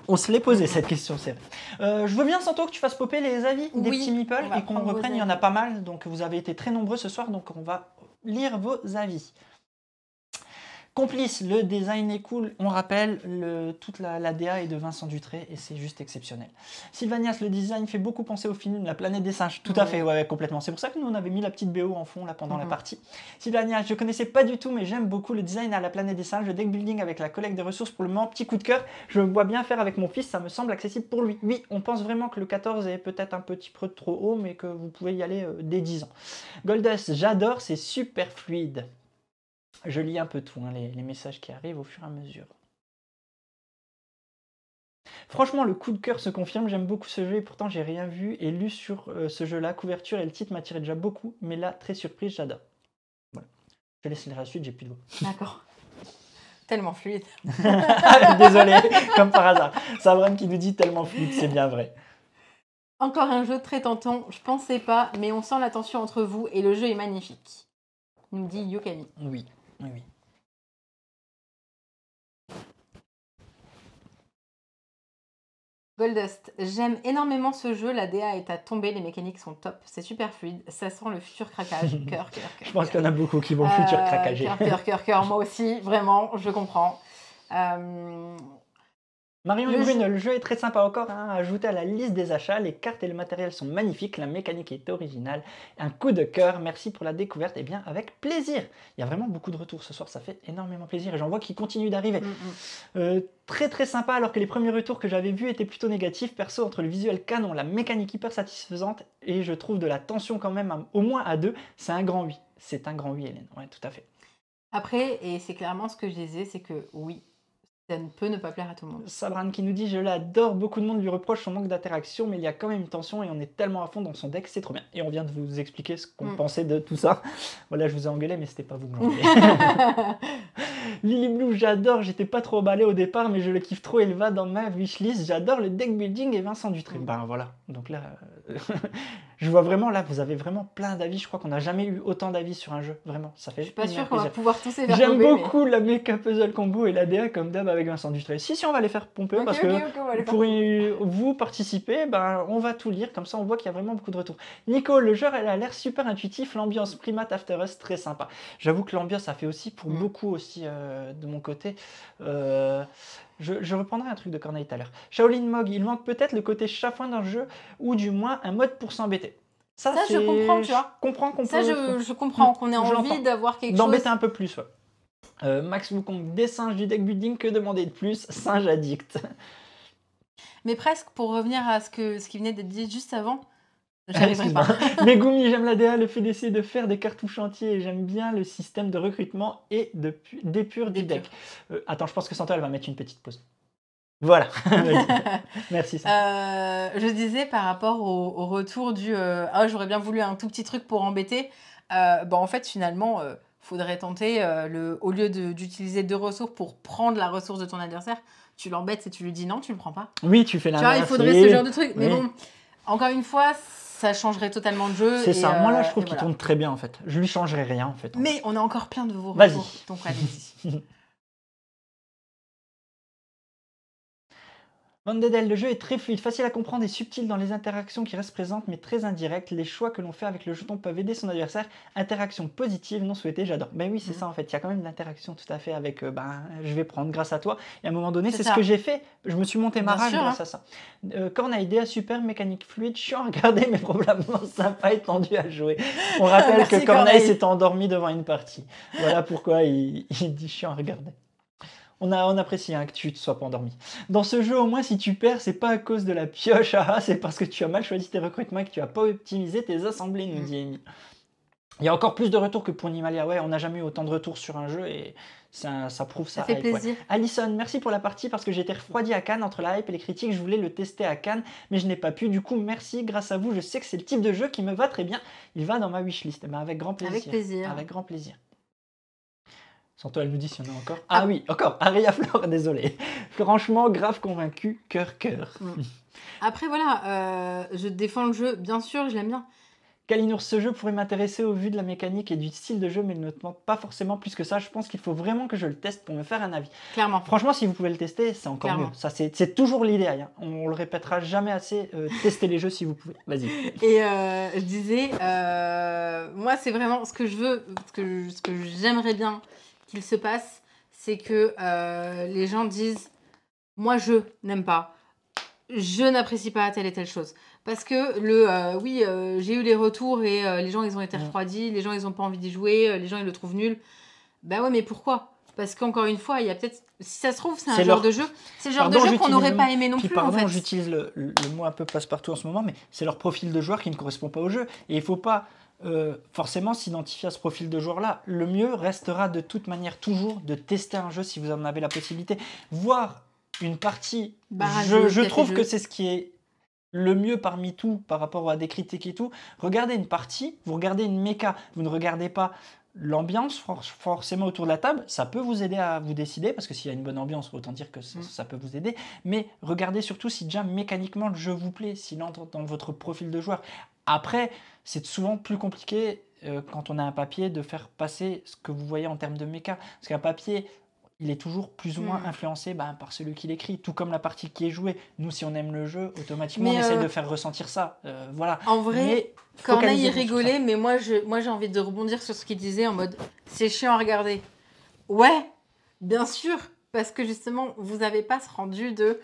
on se l'est posé cette question, c'est vrai. Je veux bien, Santo, que tu fasses popper les avis des Oui, petits meeples on va et qu'on prendre vos reprenne. Il y en avis. a pas mal, donc vous avez été très nombreux ce soir, donc on va lire vos avis. Complice, le design est cool. On rappelle, toute la DA est de Vincent Dutré et c'est juste exceptionnel. Sylvanias, le design fait beaucoup penser au film La planète des singes. Tout à fait, ouais, complètement. C'est pour ça que nous on avait mis la petite BO en fond là pendant la partie. Sylvanias, je connaissais pas du tout, mais j'aime beaucoup le design à La planète des singes, le deck building avec la collecte de ressources pour le moment. Petit coup de cœur, je me vois bien faire avec mon fils, ça me semble accessible pour lui. Oui, on pense vraiment que le 14 est peut-être un petit peu trop haut, mais que vous pouvez y aller dès 10 ans. Goldust, j'adore, c'est super fluide. Je lis un peu tout, hein, les messages qui arrivent au fur et à mesure. Franchement, le coup de cœur se confirme, j'aime beaucoup ce jeu et pourtant j'ai rien vu et lu sur ce jeu-là. Couverture et le titre m'attiraient déjà beaucoup, mais là, très surprise, j'adore. Voilà. Je laisse la suite, j'ai plus de voix. D'accord. Tellement fluide. Désolé, comme par hasard. Sabram qui nous dit tellement fluide, c'est bien vrai. Encore un jeu très tentant. Je pensais pas, mais on sent la tension entre vous et le jeu est magnifique. Nous dit Yokami. Oui, oui, oui. Goldust, j'aime énormément ce jeu, la DA est à tomber, les mécaniques sont top, c'est super fluide, ça sent le futur craquage, cœur. Je pense qu'il y en a beaucoup qui vont le futur craquager. Cœur, moi aussi, vraiment, je comprends. Marion Brune, le jeu est très sympa encore, hein, ajouté à la liste des achats, les cartes et le matériel sont magnifiques, la mécanique est originale, un coup de cœur, merci pour la découverte, et bien avec plaisir. Il y a vraiment beaucoup de retours ce soir, ça fait énormément plaisir et j'en vois qui continuent d'arriver. Très très sympa, alors que les premiers retours que j'avais vus étaient plutôt négatifs, perso entre le visuel canon, la mécanique hyper satisfaisante et je trouve de la tension quand même, au moins à 2, c'est un grand oui. C'est un grand oui, Hélène, ouais, tout à fait. Après, et c'est clairement ce que je disais, c'est que oui, ça ne peut ne pas plaire à tout le monde. Sabran qui nous dit « Je l'adore, beaucoup de monde lui reproche son manque d'interaction, mais il y a quand même une tension et on est tellement à fond dans son deck, c'est trop bien. » Et on vient de vous expliquer ce qu'on pensait de tout ça. Voilà, je vous ai engueulé, mais c'était pas vous que j'engueulais. Lily Blue, j'adore, j'étais pas trop emballé au départ, mais je le kiffe trop, elle va dans ma wishlist. J'adore le deck building et Vincent Dutré. Ben voilà, donc là, je vois vraiment, là, vous avez vraiment plein d'avis. Je crois qu'on n'a jamais eu autant d'avis sur un jeu, vraiment. Ça fait. Je suis pas sûre qu'on va pouvoir tous les faire. J'aime beaucoup la méca puzzle combo et la DA comme d'hab avec Vincent Dutré. Si, on va les faire pomper parce que pour vous participer, ben, on va tout lire, comme ça on voit qu'il y a vraiment beaucoup de retours. Nico, le jeu elle a l'air super intuitif, l'ambiance Primate After Us très sympa. J'avoue que l'ambiance ça fait aussi pour beaucoup aussi de mon côté. Je reprendrai un truc de Corneille tout à l'heure. Shaolin Mog, il manque peut-être le côté chafouin dans le jeu, ou du moins un mode pour s'embêter. Ça, je comprends, tu vois. Je comprends qu'on Ça, peut... je comprends qu'on ait Je envie l'entends. d'avoir quelque chose. D'embêter un peu plus, ouais. Max Wukong, des singes du deck building, que demander de plus? Singe addict. Mais presque, pour revenir à ce qui venait d'être dit juste avant, j'arriverai pas. Megumi, j'aime la DA, le fait d'essayer de faire des cartouches entiers, et j'aime bien le système de recrutement et d'épure du deck. Attends, je pense que Santo, elle va mettre une petite pause. Voilà. Merci. Je disais par rapport au retour du ah, j'aurais bien voulu un tout petit truc pour embêter. En fait, finalement, faudrait tenter, au lieu d'utiliser 2 ressources pour prendre la ressource de ton adversaire, tu l'embêtes et tu lui dis non, tu le prends pas. Oui, tu fais Tu vois, l'inverse. il faudrait ce genre de truc. Mais Oui. bon, encore une fois, ça changerait totalement de jeu. C'est ça. Moi, là, je trouve et qu'il voilà. tourne très bien, en fait. Je lui changerai rien, en fait. Mais on a encore plein de vos Vas-y. retours. Donc allez-y. Vandedel, le jeu est très fluide, facile à comprendre et subtil dans les interactions qui restent présentes, mais très indirectes. Les choix que l'on fait avec le jeton peuvent aider son adversaire. Interaction positive, non souhaitée, j'adore. Ben oui, c'est ça en fait. Il y a quand même de l'interaction tout à fait avec je vais prendre grâce à toi. Et à un moment donné, c'est ce que j'ai fait. Je me suis monté ma rage grâce à ça. Corneille, idée super, mécanique fluide, chiant à regarder, mais probablement sympa et tendu à jouer. On rappelle que Corneille s'est endormi devant une partie. Voilà pourquoi il dit chiant à regarder. On apprécie que tu ne sois pas endormi. Dans ce jeu, au moins, si tu perds, c'est pas à cause de la pioche, c'est parce que tu as mal choisi tes recrutements et que tu n'as pas optimisé tes assemblées, nous dit Amy. Il y a encore plus de retours que pour Nimalia. Ouais, on n'a jamais eu autant de retours sur un jeu et ça prouve ça. Ça fait plaisir. Ouais. Alison, merci pour la partie parce que j'étais refroidi à Cannes entre la hype et les critiques. Je voulais le tester à Cannes, mais je n'ai pas pu. Du coup, merci. Grâce à vous, je sais que c'est le type de jeu qui me va très bien. Il va dans ma wishlist. Avec grand plaisir. Avec plaisir. Avec grand plaisir. Santo, elle nous dit s'il y en a encore. Ah oui, encore. Aria Flore, désolé. Franchement, grave convaincu, cœur. Après, voilà, je défends le jeu. Bien sûr, je l'aime bien. Kalinours, ce jeu pourrait m'intéresser au vu de la mécanique et du style de jeu, mais il ne me tente pas forcément plus que ça. Je pense qu'il faut vraiment que je le teste pour me faire un avis. Clairement. Franchement, si vous pouvez le tester, c'est encore mieux. Ça, c'est toujours l'idéal. On le répétera jamais assez. Testez les jeux si vous pouvez. Vas-y. Et je disais, moi, c'est vraiment ce que je veux, ce que j'aimerais bien qu'il se passe, c'est que les gens disent « Moi, je n'aime pas. Je n'apprécie pas telle et telle chose. » Parce que j'ai eu les retours et les gens, ils ont été refroidis, les gens, ils n'ont pas envie d'y jouer, les gens, ils le trouvent nul. Ben ouais, mais pourquoi ? Parce qu'encore une fois, il y a peut-être... Si ça se trouve, c'est un genre de jeu. C'est le genre de jeu qu'on n'aurait pas aimé non plus, en fait. J'utilise le mot un peu passe-partout en ce moment, mais c'est leur profil de joueur qui ne correspond pas au jeu. Et il ne faut pas... forcément s'identifier à ce profil de joueur-là. Le mieux restera de toute manière toujours de tester un jeu si vous en avez la possibilité. Voir une partie, je trouve que c'est ce qui est le mieux parmi tout par rapport à des critiques et tout. Regardez une partie, vous regardez une méca, vous ne regardez pas l'ambiance forcément autour de la table, ça peut vous aider à vous décider, parce que s'il y a une bonne ambiance, autant dire que ça peut vous aider, mais regardez surtout si déjà mécaniquement le jeu vous plaît, s'il entre dans votre profil de joueur. Après, c'est souvent plus compliqué quand on a un papier de faire passer ce que vous voyez en termes de méca, parce qu'un papier, il est toujours plus ou moins influencé par celui qui l'écrit, tout comme la partie qui est jouée. Nous, si on aime le jeu, automatiquement, on essaie de faire ressentir ça. Voilà. En vrai, Corneille rigolait, mais moi j'ai envie de rebondir sur ce qu'il disait en mode « c'est chiant à regarder ». Ouais, bien sûr, parce que justement, vous n'avez pas ce rendu de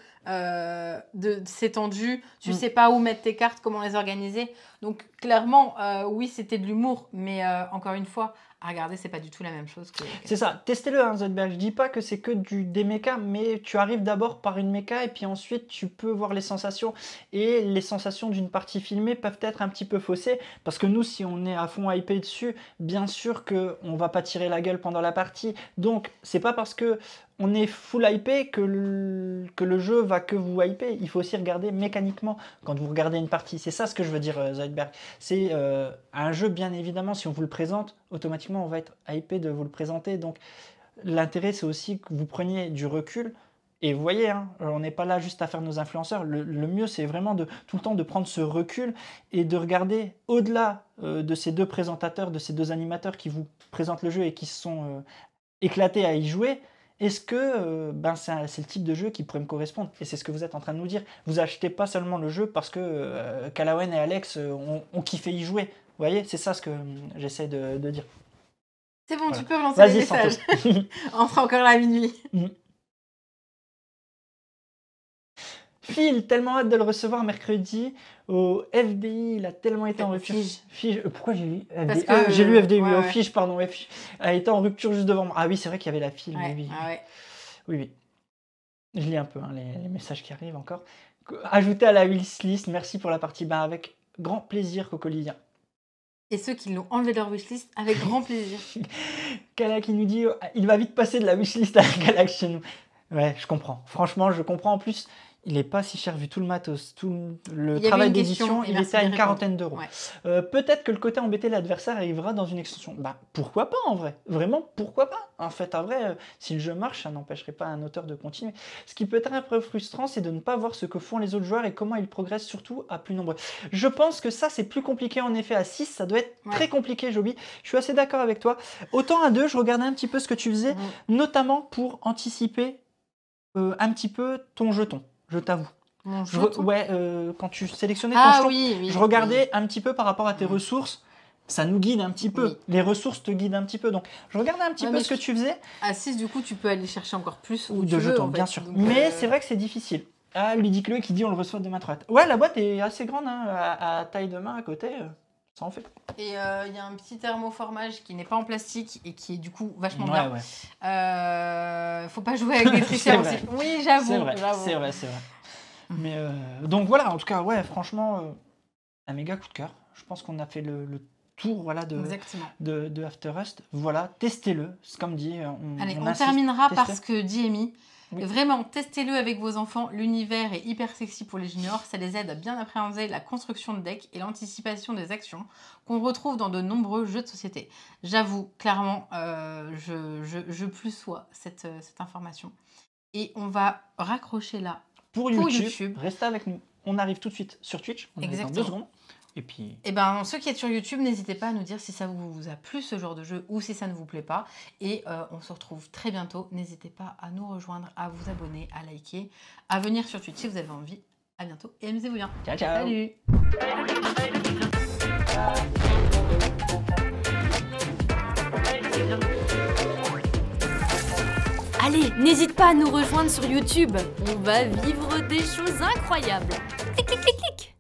c'est tendu, tu sais pas où mettre tes cartes, comment les organiser. Donc clairement, oui, c'était de l'humour, mais encore une fois, à regarder, c'est pas du tout la même chose. C'est ça, testez-le, Zoidberg. Je dis pas que c'est que des mechas, mais tu arrives d'abord par une mecha et puis ensuite tu peux voir les sensations. Et les sensations d'une partie filmée peuvent être un petit peu faussées, parce que nous, si on est à fond hypé dessus, bien sûr qu'on va pas tirer la gueule pendant la partie. Donc, c'est pas parce que on est full hypé que le jeu va que vous hyper. Il faut aussi regarder mécaniquement quand vous regardez une partie. C'est ça ce que je veux dire, Zoidberg. C'est un jeu, bien évidemment, si on vous le présente, automatiquement on va être hypé de vous le présenter. Donc l'intérêt, c'est aussi que vous preniez du recul. Et vous voyez, on n'est pas là juste à faire nos influenceurs. Le mieux, c'est vraiment tout le temps de prendre ce recul et de regarder au-delà de ces deux présentateurs, de ces deux animateurs qui vous présentent le jeu et qui se sont éclatés à y jouer. Est-ce que c'est le type de jeu qui pourrait me correspondre? Et c'est ce que vous êtes en train de nous dire. Vous achetez pas seulement le jeu parce que Calawen et Alex ont kiffé y jouer. Vous voyez, c'est ça ce que j'essaie de dire. C'est bon, Voilà. tu peux relancer les Vas-y, messages. Santo. On sera encore là à minuit. Phil, tellement hâte de le recevoir mercredi au FDI. Il a tellement été en rupture. Fige. Pourquoi j'ai lu FDI? Parce que- Ah, j'ai lu FDI, oui, ouais, au ouais. Fige, pardon. Ouais, Fige. Elle était en rupture juste devant moi. Ah oui, c'est vrai qu'il y avait la file. Ouais, Oui, oui. ah ouais. Oui, oui. Je lis un peu hein, les messages qui arrivent encore. Ajouté à la wishlist, merci pour la partie. Ben, avec grand plaisir, Cocolien. Et ceux qui l'ont enlevé de leur wishlist, avec grand plaisir. Kala qui nous dit il va vite passer de la wishlist à la Galaxy chez nous. Ouais, je comprends. Franchement, je comprends. En plus, il n'est pas si cher vu tout le matos, tout le Il y avait travail une question, d'édition. et Il merci était à d'y une répondre. quarantaine d'euros. Ouais. Peut-être que le côté embêter l'adversaire arrivera dans une extension. Bah, pourquoi pas en vrai? Vraiment, pourquoi pas? En fait, en vrai, si le jeu marche, ça n'empêcherait pas un auteur de continuer. Ce qui peut être un peu frustrant, c'est de ne pas voir ce que font les autres joueurs et comment ils progressent, surtout à plus nombreux. Je pense que ça, c'est plus compliqué en effet. À 6, ça doit être très compliqué, Joby. Je suis assez d'accord avec toi. Autant à 2, je regardais un petit peu ce que tu faisais, notamment pour anticiper un petit peu ton jeton, je t'avoue. Ouais, quand tu sélectionnais ton jeton, je regardais un petit peu par rapport à tes ressources. Ça nous guide un petit peu. Les ressources te guident un petit peu. Donc, je regardais un petit peu ce que tu faisais. À 6, du coup, tu peux aller chercher encore plus. Ou de jetons, bien sûr. Donc, mais c'est vrai que c'est difficile. Ah, Ludique qui dit on le reçoit de main droite. Ouais, la boîte est assez grande, hein, à taille de main à côté. Ça en fait. Et il y a un petit thermoformage qui n'est pas en plastique et qui est du coup vachement Ouais, bien. ouais. Faut pas jouer avec des tricheurs aussi. Oui, j'avoue. C'est vrai. Mais donc voilà, en tout cas, ouais, franchement, un méga coup de cœur. Je pense qu'on a fait le tour voilà, de After Rust. Voilà, testez-le. C'est comme dit. On terminera par ce que dit Amy. Oui. Vraiment, testez-le avec vos enfants. L'univers est hyper sexy pour les juniors. Ça les aide à bien appréhender la construction de decks et l'anticipation des actions qu'on retrouve dans de nombreux jeux de société. J'avoue, clairement, je plus sois cette information. Et on va raccrocher là pour YouTube. Restez avec nous. On arrive tout de suite sur Twitch. On arrive dans 2 secondes. Et puis... Eh ben, ceux qui êtes sur YouTube, n'hésitez pas à nous dire si ça vous a plu ce genre de jeu ou si ça ne vous plaît pas. Et on se retrouve très bientôt. N'hésitez pas à nous rejoindre, à vous abonner, à liker, à venir sur Twitch si vous avez envie. À bientôt et amusez-vous bien. Ciao, ciao. Salut. Allez, n'hésite pas à nous rejoindre sur YouTube. On va vivre des choses incroyables. Clic, clic, clic, clic.